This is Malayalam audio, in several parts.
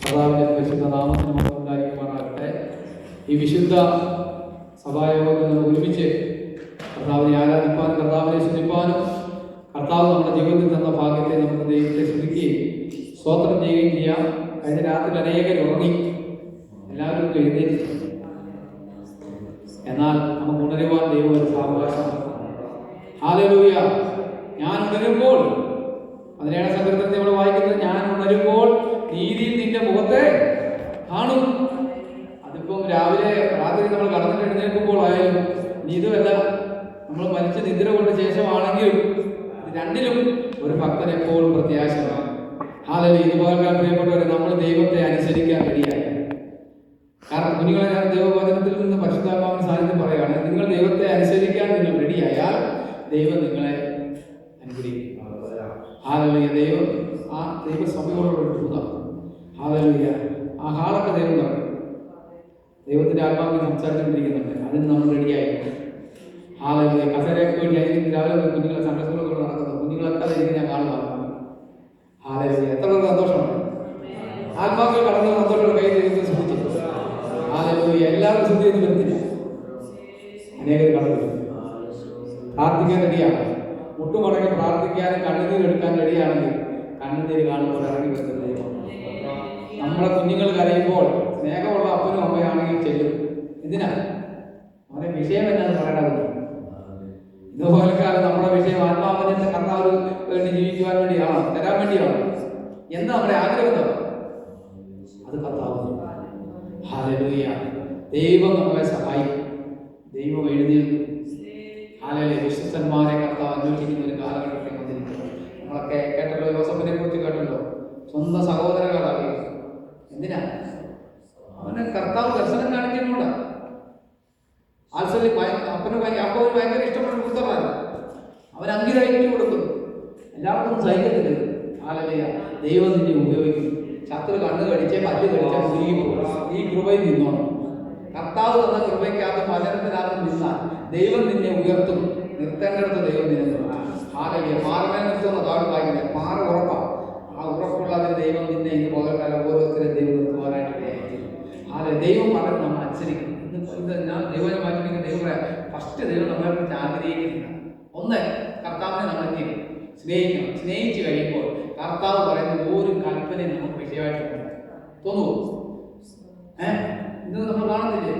കർത്താവിന്റെ പരിശുദ്ധ നാമത്തിന് മാത്രം ഉണ്ടായിരിക്കുമാറാകട്ടെ. ഈ വിശുദ്ധ സഭായോഗത്തിൽ നമ്മൾ ഒരുമിച്ച് കർത്താവിനെ ആരാധിപ്പാനും കർത്താവിനെ സ്തുതിപ്പാനും കർത്താവ് നമ്മുടെ ജീവിതത്തിൽ തന്ന ഭാഗ്യത്തെ നമുക്ക് ദൈവത്തെ സ്തുതിക്കുകയും സ്തോത്രം ചെയ്യുകയും ചെയ്യാം. കഴിഞ്ഞ രാത്രി അനേകർ ഉറങ്ങി, എല്ലാവരും എഴുന്നേറ്റ്. എന്നാൽ നമുക്ക് ഉണരുവാൻ ദൈവം ഒരു സാവകാശം. ഹല്ലേലൂയ. ഞാൻ ഉണരുമ്പോൾ, 17 സങ്കീർത്തനത്തിൽ നമ്മൾ വായിക്കുന്നത്, ഞാൻ ഉണരുമ്പോൾ നീതി നിന്റെ മുഖത്തെ കാണും. അതിപ്പം രാവിലെ രാത്രി നമ്മൾ കടന്നിട്ട് എഴുന്നേൽക്കുമ്പോൾ ആയാലും ഇനി ഇതുമല്ല, നമ്മൾ മരിച്ച നിദ്ര കൊണ്ട് ശേഷമാണെങ്കിലും രണ്ടിലും ഒരു ഭക്തൻ എപ്പോഴും പ്രത്യാശമാണ്. ഹല്ലേലൂയ. ഇതുപോലെ പ്രിയപ്പെട്ടവരെ, നമ്മൾ ദൈവത്തെ അനുസരിക്കാൻ റെഡിയായി. കാരണം കുഞ്ഞുങ്ങളെ, ഞാൻ ദൈവവചനത്തിൽ നിന്ന് പരിശുദ്ധാത്മാവിന്റെ സാന്നിധ്യം പറയുകയാണ്, നിങ്ങൾ ദൈവത്തെ അനുസരിക്കാൻ നിങ്ങൾ റെഡിയായാൽ ദൈവം നിങ്ങളെ അനുഗ്രഹിക്കും. ഹല്ലേലൂയ. ദൈവം ആ ദൈവസഭയോടുള്ള ദൂതം. ഹല്ലേലൂയ. ആ ഹാളൊക്കെ ദൈവം പറഞ്ഞു, ദൈവത്തിന്റെ ആത്മാവിൽ സംസാരിച്ചുകൊണ്ടിരിക്കുന്നുണ്ട്. അതിന് നമ്മൾ റെഡിയായി. ഹല്ലേലൂയ. കസേരയൊക്കെ വേണ്ടി ആയിരിക്കും രാവിലെ കുഞ്ഞുങ്ങളെ സൺഡേ സ്കൂളൊക്കെ നടക്കുന്നത്. കുഞ്ഞുങ്ങളൊക്കെ അതിരിക്കും ഞാൻ കാണുക. ഹല്ലേലൂയ. എത്ര സന്തോഷമാണ്. ആത്മാക്കൾ കടന്ന സന്തോഷമുള്ള കൈ ദൈവത്തെ ശ്രദ്ധിച്ചു. ഹല്ലേലൂയ. എല്ലാവരും ശ്രദ്ധ ചെയ്ത് വരുത്തില്ല, അനേകം കടന്നു പ്രാർത്ഥിക്കാൻ റെഡിയാണ്. മുട്ടുമടങ്ങി പ്രാർത്ഥിക്കാനും കണ്ണുനീർ എടുക്കാൻ റെഡിയാണെങ്കിൽ കണ്ണുനീര് കാണുമ്പോൾ ഇറങ്ങി വരുന്നത് ദൈവം. നമ്മളെ കുഞ്ഞുങ്ങൾ കരയുമ്പോൾ സ്നേഹമുള്ള അപ്പനും അമ്മയാണെങ്കിൽ ചെല്ലും. എന്തിനാ? അവരെ വിഷയം എന്നാണ് പറയണത്. ഇതുപോലെ നമ്മുടെ വിഷയം ആത്മാവിനെ കർത്താവ് വേണ്ടി ജീവിക്കുവാൻ വേണ്ടിയാണോ, തരാൻ വേണ്ടിയാണോ? എന്താ നമ്മുടെ ആഗ്രഹം? അത് കർത്താവ്. ഹല്ലേലൂയ. ദൈവം നമ്മളെ സഹായിക്കും. ദൈവം എഴുതിയിരുന്നു. ഹല്ലേലൂയ. വിശ്വസ്തന്മാരെ കർത്താവ് അന്വേഷിക്കുന്ന ഒരു കാലഘട്ടത്തിൽ വന്നിരിക്കുന്നു. നമ്മളൊക്കെ കേട്ടല്ലോ, യോസഫിനെ കുറിച്ച് കേട്ടല്ലോ. സ്വന്തം സഹോദരങ്ങളാണ്. എന്തിനാ? അവനെ കർത്താവ് ദർശനം കാണിക്കുന്നുണ്ട്. അപ്പന് ഭയങ്കര ഇഷ്ടപ്പെട്ട പുത്രനാണ്. അവൻ അംഗീകരിച്ചു കൊടുക്കുന്നു. എല്ലാവർക്കും സഹിക്കത്തില്ല. ഹല്ലേലൂയ. ദൈവം നിന്നെ ഉപയോഗിക്കും. ശത്രു കണ്ണു കടിച്ചേ പല്ല് കടിച്ചാൽ മുഴുകി. ഈ കൃപയിൽ നിന്നോണം. കർത്താവ് തന്ന കൃപയ്ക്കകത്ത് പലനത്തിനകത്ത് നിന്നാൽ ദൈവം നിന്നെ ഉയർത്തും. നിർത്തേണ്ടടുത്ത് ദൈവം നിന്നെ നിർത്തും. ഹല്ലേലൂയ. പാറമേ നിർത്തുന്ന താഴ് വായിക്കുന്നത് പാറ ഉറപ്പാണ്. ആ ഉറപ്പുള്ളതിന് ദൈവം നിന്നെ ഇന്ന് പകൽക്കാലം ഓരോരുത്തരും ദൈവം നിർത്തുവാനായിട്ട് ദൈവം പറഞ്ഞ് നമ്മൾ അനുസരിക്കണം. ഇത് ഞാൻ ദൈവം മാറ്റിക്കുന്ന ദൈവം പറയാം, ഫസ്റ്റ് ദൈവം നമ്മളെ കുറിച്ച് ആഗ്രഹിക്കുന്നില്ല. ഒന്ന്, കർത്താവിനെ നമ്മൾ സ്നേഹിക്കണം. സ്നേഹിച്ചു കഴിയുമ്പോൾ കർത്താവ് പറയുന്ന ഒരു കൽപ്പനയും നമുക്ക് വിഷയമായിട്ട് തോന്നുമോ? ഇന്ന് നമ്മൾ കാണുന്നില്ലേ,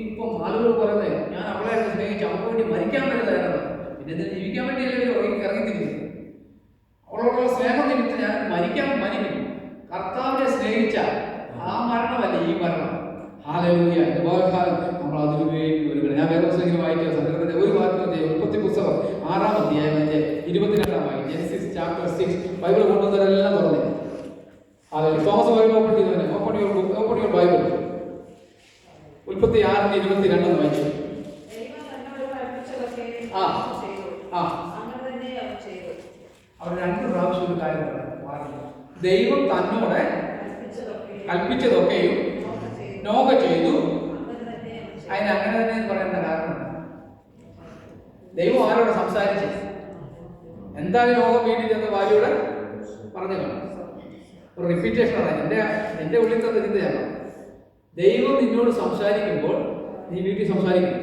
ഇപ്പം ആളുകൾ പറയുന്നത്, ഞാൻ അവളെ സ്നേഹിച്ചു, അവൾക്ക് വേണ്ടി മരിക്കാൻ വേണ്ടി തരണം. പിന്നെ ഇതിന് ജീവിക്കാൻ വേണ്ടിയല്ലേ ഇറങ്ങിത്തിരിക്കുന്നത്. അവളോടുള്ള സ്നേഹം നിമിത്തം ഞാൻ മരിക്കും. കർത്താവിനെ സ്നേഹിച്ചാൽ ആ മരണമല്ല ഈ മരണം. ഹല്ലേലൂയ. ഇതുപോലെ കാലം നമ്മൾ അതിനുപയോഗിക്കും. ഞാൻ വേറെ പുസ്തകം വായിക്കുക. സങ്കീർത്തനത്തിന്റെ ഒരു ഭാഗത്തിന്റെ ഉൽപ്പത്തി പുസ്തകം 6-ാം അധ്യായം 22-ാം വാക്യം. Genesis chapter 6. ബൈബിൾ കൊണ്ടുവന്നവരെല്ലാം തുറന്നേ. ഹല്ലേലൂയ. തോമസ് ബൈബിൾ ഓപ്പൺ ചെയ്തവനെ ഓപ്പൺ യുവർ ബൈബിൾ. ഉൽപ്പത്തി 6:22 വായിച്ചു. അവർ 2 പ്രാവശ്യം ഒരു കാര്യം പറഞ്ഞു. ദൈവം തന്നോട് കൽപ്പിച്ചതൊക്കെയും നോഹ ചെയ്തു. അതിന് അങ്ങനെ തന്നെ പറയേണ്ട കാരണം, ദൈവം ആരോട് സംസാരിച്ചു? എന്തായാലും നോഹ വീട്ടിൽ ചെന്ന് ഭാര്യയോട് പറഞ്ഞു കാണും. ഒരു റിപ്പീറ്റേഷനാണ് എന്റെ ഉള്ളിൽ തന്നെ ചിന്തയാണ്. ദൈവം നിന്നോട് സംസാരിക്കുമ്പോൾ നീ വീട്ടിൽ സംസാരിക്കണം,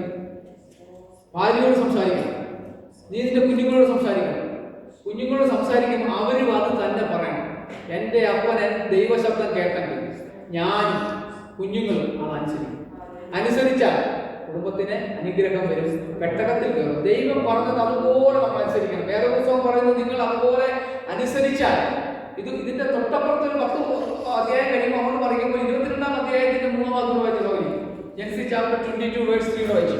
ഭാര്യയോട് സംസാരിക്കണം, നീ നിന്റെ കുഞ്ഞുങ്ങളോട് സംസാരിക്കണം. കുഞ്ഞുങ്ങളോട് സംസാരിക്കുമ്പോൾ അവരും അത് തന്നെ പറയണം. എൻ്റെ അപ്പൻ ദൈവശബ്ദം കേട്ടെങ്കിൽ ഞാനും കുഞ്ഞുങ്ങളും അതനുസരിക്കും. അനുസരിച്ചാൽ കുടുംബത്തിന് അനുഗ്രഹം വരും, പെട്ടകത്തിൽ കയറും. ദൈവം പറഞ്ഞത് അതുപോലെ നമ്മൾ അനുസരിക്കണം. വേദപുസ്തകം പറയുന്നത് നിങ്ങൾ അതുപോലെ അനുസരിച്ചാൽ. ഇതിന്റെ തൊട്ടപ്പുറത്തൊരു 10 അധ്യായം കഴിയുമ്പോൾ നമ്മൾ പറയുമ്പോൾ 22-ാം അധ്യായത്തിന്റെ 3-ാം വാക്യം വായിച്ചു. ജെനസിസ് ചാപ്റ്റർ 22:3 വായിച്ചു.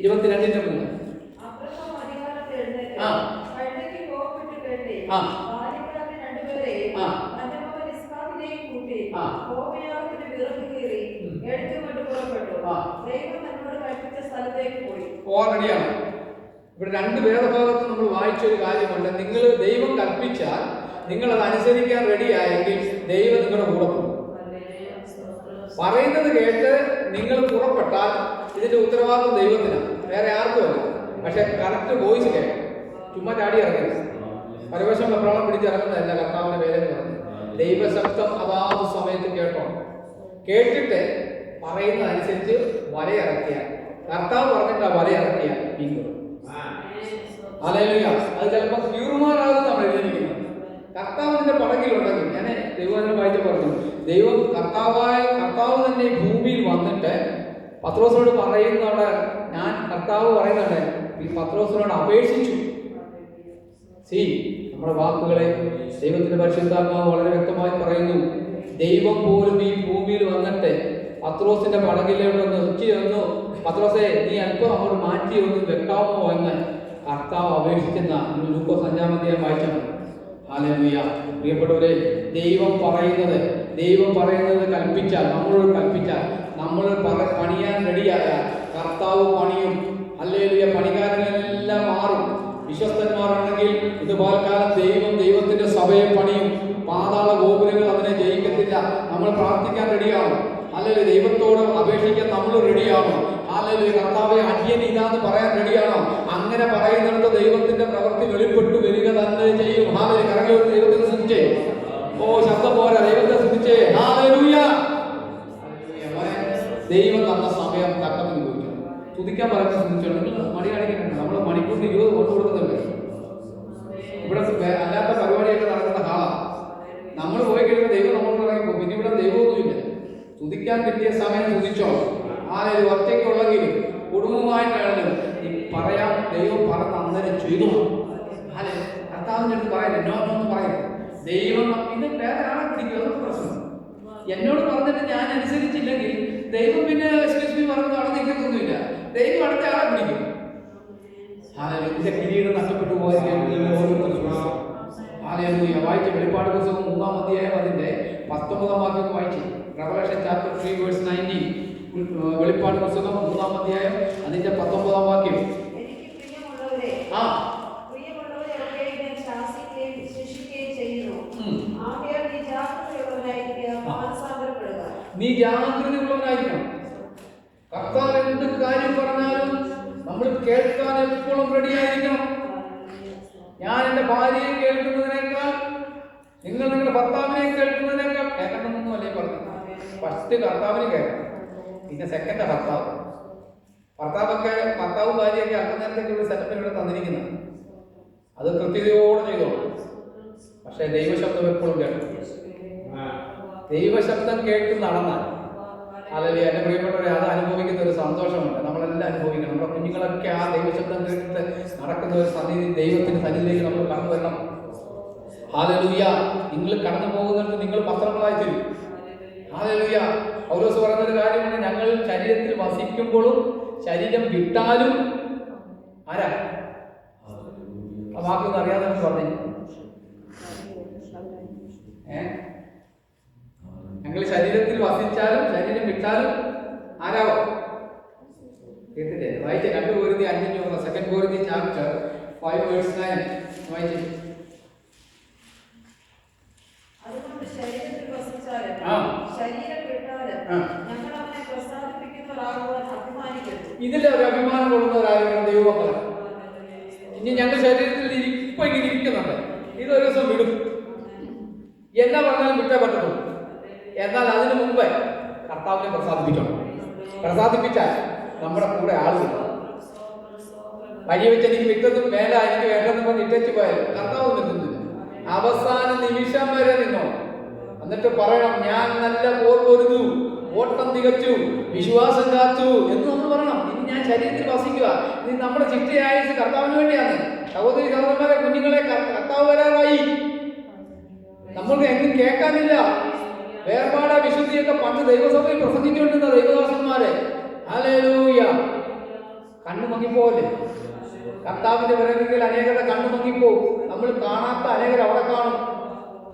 22:3. ഓൾറെഡിയാണ് ഇവിടെ 2 വേദഭാഗത്ത് നമ്മൾ വായിച്ചൊരു കാര്യമുണ്ട്. നിങ്ങൾ ദൈവം കൽപ്പിച്ചാൽ നിങ്ങൾ അത് അനുസരിക്കാൻ റെഡിയായെങ്കിൽ ദൈവം നിങ്ങളുടെ കൂടെ പോകും. പറയുന്നത് കേട്ട് നിങ്ങൾ പുറപ്പെട്ടാൽ ഇതിന്റെ ഉത്തരവാദിത്വം ദൈവത്തിനാണ്, വേറെ ആർക്കും അല്ല. പക്ഷെ കറക്റ്റ് വോയിസ് കേൾക്കാം. ചുമ്മാ ചാടി ഇറങ്ങരുത്. പരവശം വെപ്രാളം പിടിച്ചിറങ്ങുന്നതല്ല കർത്താവിന്റെ വേല എന്ന് പറഞ്ഞു. ദൈവശബ്ദം അതാത് സമയത്ത് കേട്ടോ, കേട്ടിട്ട് പറയുന്നതനുസരിച്ച് വലയിറക്കിയാൽ, കർത്താവ് പറഞ്ഞിട്ട് ആ വലയിറക്കിയ മീൻ. ഹല്ലേലൂയ. അത് ചിലപ്പോൾ ക്യൂർമാരാകും നമ്മൾ എഴുതിയിരിക്കുന്നത്. കർത്താവിന്റെ പടകിലുണ്ടെങ്കിൽ, ഞാൻ ദൈവവചനം വായിച്ച പറഞ്ഞു, കർത്താവ് തന്നെ ഭൂമിയിൽ വന്നിട്ട് പത്രോസിനോട് പറയുന്ന അവിടെ ഞാൻ കർത്താവ് പറയുന്നുണ്ട്, ഈ പത്രോസിനോട് അപേക്ഷിച്ചു. നമ്മുടെ വാക്കുകളെ ദൈവത്തിന്റെ പരിശുദ്ധാത്മാവ് വളരെ വ്യക്തമായി പറയുന്നു. ദൈവം പോലും ഈ ഭൂമിയിൽ വന്നിട്ട് പത്രോസിന്റെ പടകിലോട്ടൊന്ന് ഉച്ചി വന്നു, പത്രോസെ നീ അല്പം അങ്ങോട്ട് മാറ്റി ഒന്ന് വെക്കാമോ എന്ന് കർത്താവ് അപേക്ഷിക്കുന്ന ലൂക്കോസ് 5-ാം അധ്യായം വായിച്ചാൽ. ഹല്ലേലൂയ. പ്രിയപ്പെട്ടവരെ, ദൈവം പറയുന്നത് കൽപ്പിച്ചാൽ, നമ്മൾ പണിയാൻ റെഡിയായാൽ കർത്താവ് പണിയും. ഹല്ലേലൂയ. പണിക്കാരനെല്ലാം മാറും. വിശ്വസ്തന്മാരുണ്ടെങ്കിൽ ഇതുപോൽക്കാലം ദൈവത്തിന്റെ സഭയെ പണിയും. പാതാള ഗോപുരങ്ങൾ അതിനെ ജയിക്കത്തില്ല. നമ്മൾ പ്രാർത്ഥിക്കാൻ റെഡിയാവും. അല്ലെങ്കിൽ ദൈവത്തോട് അപേക്ഷിക്കാൻ നമ്മൾ റെഡിയാവണം. അല്ലെങ്കിൽ കർത്താവെ അന്യൻ ഇതാന്ന് പറയാൻ റെഡിയാണോ? അങ്ങനെ പറയുന്നിടത്ത് ദൈവത്തിന്റെ പ്രവൃത്തി വെളിപ്പെട്ടു വരിക തന്നെ ചെയ്യും. ഹാലേ, കരങ്ങൾ ദൈവത്തെ സ്തുതിച്ചേ. ഓ, ശബ്ദം പോരാ, ദൈവത്തെ സ്തുതിച്ചേ. ഹല്ലേലൂയ. ദൈവം തന്ന സമയം തക്കത്തിൽ ഉപയോഗിക്കണം. സ്തുതിക്കാൻ പറയുന്ന സ്തുതിച്ചോളൂ. നിങ്ങൾ മണി കാണിക്കുന്നുണ്ട്. നമ്മൾ മണിക്കൂറിന് 20 വോട്ട് കൊടുക്കുന്നുണ്ട്. ഇവിടെ അല്ലാത്ത പരിപാടിയൊക്കെ നടക്കുന്ന ഹാളാണ്. നമ്മൾ പോയി കഴിയുമ്പോൾ ദൈവം നമ്മളോട് പറയുമ്പോൾ പിന്നെ ഇവിടെ ദൈവമൊന്നുമില്ല. സ്തുതിക്കാൻ കിട്ടിയ സമയം സ്തുതിച്ചോ. ആരെയും ഒറ്റയ്ക്കുള്ളെങ്കിലും കുടുംബമായിട്ടാണെങ്കിലും ഈ പറയാം, ദൈവം പറഞ്ഞ അന്നേരം ചെയ്തു. അല്ലെ, കർത്താവിൻ്റെ അടുത്ത് പറയാൻ എന്നോടൊന്നും പറയരുത്. ദൈവം പിന്നെ വേറെ ആളെ പിടിക്കും, അതൊക്കെ പ്രശ്നം. എന്നോട് പറഞ്ഞിട്ട് ഞാൻ അനുസരിച്ചില്ലെങ്കിൽ ദൈവം പിന്നെ പറഞ്ഞു അവിടെ നിൽക്കുന്നൊന്നുമില്ല. ദൈവം അടുത്ത ആളെ പിടിക്കും. ഇതിന്റെ കിരീടം നഷ്ടപ്പെട്ടു പോയിരിക്കാൻ വായിച്ച വെളിപ്പാട് പുസ്തകം 3-ാം അധ്യായം അതിന്റെ 19-ാം വാക്യം വായിച്ചു. Revelation chapter 3 verse 19. വെളിപ്പാട് പുസ്തകം 3-ാം അധ്യായം അതിന്റെ 19-ാം വാക്യം. നീ ജാഗ്രതയുള്ളവനായിരിക്കണം. കർത്താവ് എന്ത് കാര്യം പറഞ്ഞാലും നമ്മൾ കേൾക്കാൻ എപ്പോഴും റെഡിയായിരിക്കണം. ഞാൻ എൻ്റെ ഭാര്യയെ കേൾക്കുന്നതിനേക്കാൾ നിങ്ങൾ നിങ്ങളുടെ ഭർത്താവിനെ കേൾക്കുന്നതിനേക്കാൾ കേൾക്കണമെന്നൊന്നും അല്ലേ പറഞ്ഞു. ഫസ്റ്റ് കർത്താവിനെ കേൾക്കണം, പിന്നെ സെക്കൻഡ് ഭർത്താവും ഭാര്യയൊക്കെ അന്നേരത്തേക്കുള്ള സെറ്റപ്പിൽ ഇവിടെ തന്നിരിക്കുന്നത്. അത് കൃത്യതയോടെ ചെയ്തോളൂ. പക്ഷേ ദൈവശബ്ദം എപ്പോഴും കേൾക്കും. ദൈവശബ്ദം കേട്ട് നടന്നാൽ, അല്ലെങ്കിൽ എൻ്റെ പ്രിയപ്പെട്ടവരെ, അത് അനുഭവിക്കുന്ന ഒരു സന്തോഷമുണ്ട്. നമ്മളെല്ലാം അനുഭവിക്കണം. നമ്മുടെ കുഞ്ഞുങ്ങളൊക്കെ ആ ദൈവശബ്ദം കേട്ടിട്ട് നടക്കുന്ന ഒരു സന്നിധി, ദൈവത്തിന്റെ സന്നിധിയിലേക്ക് നമ്മൾ കടന്നു വരണം. ഹല്ലേലൂയ. നിങ്ങൾ കടന്നു പോകുന്നിടത്ത് നിങ്ങൾ പത്രങ്ങളായി തരും. ഹല്ലേലൂയ. പൗലോസ് പറയുന്നൊരു കാര്യമാണ്, ഞങ്ങൾ ശരീരത്തിൽ വസിക്കുമ്പോഴും ശരീരം വിട്ടാലും ആരാ ആ വാക്കൊന്നും അറിയാതെ പറഞ്ഞു. ഞങ്ങൾ ശരീരത്തിൽ വസിച്ചാലും ശരീരം വിട്ടാലും ആരാവോ? കേട്ടില്ലേ? വായിച്ച 2 Corinthians 5 2 Corinthians chapter 5 verse 9 വായിച്ചു. അതുകൊണ്ട് ശരീരത്തിൽ വസിച്ചാലും ശരീരം വിട്ടാലും ഞങ്ങൾ അവനെ പ്രസാദിപ്പിക്കുന്നവരാകുവാൻ അഭിമാനിക്കുന്നു. ഇതിലെ ഒരു അഭിമാനം കൊള്ളുന്നവരായിരുന്നു ദൈവമക്കളെ. ഇനി ഞങ്ങൾ ശരീരത്തിൽ ഇപ്പൊ ഇങ്ങനെ ഇരിക്കുന്നുണ്ട്, ഇതൊരു ദിവസം വിടും. എന്നാ പറഞ്ഞാലും വിട്ടേ പറ്റത്തുള്ളൂ. എന്നാൽ അതിനു മുമ്പ് കർത്താവിനെ പ്രസാദിപ്പിക്കണം. പ്രസാദിപ്പിച്ചാൽ നമ്മുടെ കൂടെ ആളുകൾ വഴി വെച്ച് എനിക്ക് വിട്ടതും വേല, എനിക്ക് വേണ്ടെന്ന് പറഞ്ഞ് ഇട്ടു പോയാലും കർത്താവ് നിൽക്കുന്നില്ല. അവസാന നിമിഷം വരെ നിന്നോ. എന്നിട്ട് പറയണം, ഞാൻ നല്ല പോർ പൊരുതു, ഓട്ടം തികച്ചു, വിശ്വാസം കാത്തു എന്ന് നമ്മൾ പറയണം. ഇനി ഞാൻ ശരീരത്തിൽ വസിക്കുക. ഇനി നമ്മുടെ ചിട്ടയായ കർത്താവിന് വേണ്ടിയാണ്. സഹോദരി സഹോദരന്മാരെ, കുഞ്ഞുങ്ങളെ, കർത്താവ് വരാറായി. നമ്മൾക്ക് എങ്ങും കേൾക്കാനില്ല. വേർപാട് വിശുദ്ധിയൊക്കെ പണ്ട് ദൈവസഭയിൽ പ്രസംഗിച്ചുകൊണ്ടിരുന്ന ദൈവദാസന്മാരെ, ഹല്ലേലൂയ, കണ്ണു മങ്ങിപ്പോലെ. കർത്താവിന്റെ വരവിൽ അനേകരുടെ കണ്ണു മങ്ങിപ്പോവും. നമ്മൾ കാണാത്ത അനേകർ അവിടെ കാണും.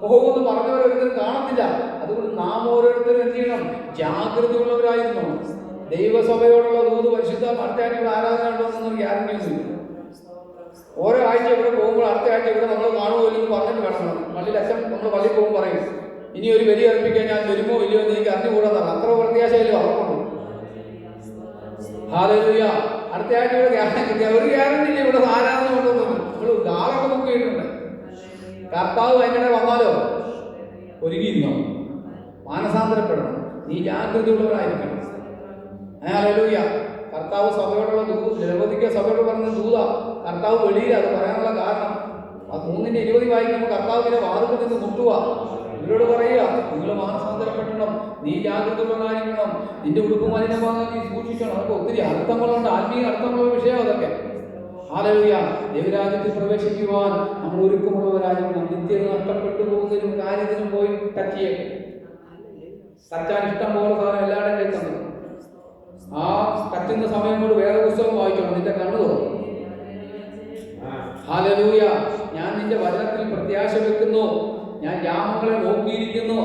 പോകുമെന്ന് പറഞ്ഞവരൊരിക്കലും കാണത്തില്ല. അതുകൊണ്ട് നാം ഓരോരുത്തരും എന്ത് ചെയ്യണം? ജാഗ്രതയുള്ളവരായിരുന്നു. ദൈവസഭയോടുള്ള ദൂത് പരിശുദ്ധ അടുത്തയാഴ്ച ആരാധന ഉണ്ടോന്നൊന്നും ഗ്യാരണ്ടി ഒന്നുമില്ല. ഓരോ ആഴ്ച ഇവിടെ പോകുമ്പോൾ അടുത്ത ആഴ്ച ഇവിടെ നമ്മൾ കാണുമോ ഇല്ലെന്ന് പറഞ്ഞിട്ട് വേണം. പള്ളിയിൽ അച്ഛൻ നമ്മൾ പള്ളിയിൽ പോകുമ്പോൾ പറയും, ഇനി ഒരു ബലി അർപ്പിക്കാൻ ഞാൻ വരുമോ ഇല്ലയോ എന്ന് എനിക്ക് അറിഞ്ഞുകൂടാതാണ്. അത്ര പ്രത്യാശയിലും അവർക്കുണ്ട്. ഹല്ലേലൂയ. അടുത്ത ആഴ്ച ഇവിടെ ഒരു ഗ്യാരണ്ടി ഇല്ല ഇവിടെ ആരാധന കൊണ്ടുവന്നു. നമ്മൾ ആളൊക്കെ ബുക്ക് ചെയ്തിട്ടുണ്ട്. കർത്താവ് അതിനിടെ വന്നാലോ ഒരുങ്ങിയിരുന്നോ? മാനസാന്തരപ്പെടണം. നീ ജാഗ്രതയുള്ളവരായിരിക്കണം. ഹല്ലേലൂയ. കർത്താവ് സഭയോടുള്ള നിരവധിക്ക് സഭയോട് പറഞ്ഞ ദൂത കർത്താവ് വെളിയിൽ അത് പറയാനുള്ള കാരണം 3:20 വായിക്കുമ്പോൾ കർത്താവ് ഇങ്ങനെ വാതിൽക്കൽ നിന്ന് മുട്ടുക. ഇവരോട് പറയുക, നിങ്ങൾ മാനസാന്തരപ്പെടണം, നീ ജാഗ്രതയുള്ളവരായിരിക്കണം, നിന്റെ ഉടുപ്പ് മലിനമാകാൻ നീ സൂക്ഷിക്കണം. അതൊക്കെ ഒത്തിരി അർത്ഥങ്ങളുണ്ട്, ആത്മീയ അർത്ഥങ്ങളുള്ള വിഷയം അതൊക്കെ. ഹല്ലേലൂയ. ദൈവരാജ്യത്തിൽ പ്രവേശിക്കുവാൻ നമ്മൾ ഒരുക്കമുള്ളവരായിരിക്കണം. നിത്യത നഷ്ടപ്പെട്ടു പോകുന്നതിനും കാര്യത്തിനും പോയി ടച്ചിയേക്കും. ടച്ചാൻ ഇഷ്ടം പോലെ സാധനം എല്ലാവരുടെയും കൈ തന്നു. ആ ടച്ചുന്ന സമയം കൊണ്ട് വേറെ പുസ്തകം വായിച്ചോണം, നിന്റെ കണ്ണു തുറക്കും. ഹല്ലേലൂയ. ഞാൻ നിന്റെ വചനത്തിൽ പ്രത്യാശ വെക്കുന്നു, ഞാൻ യാമങ്ങളെ നോക്കിയിരിക്കുന്നു,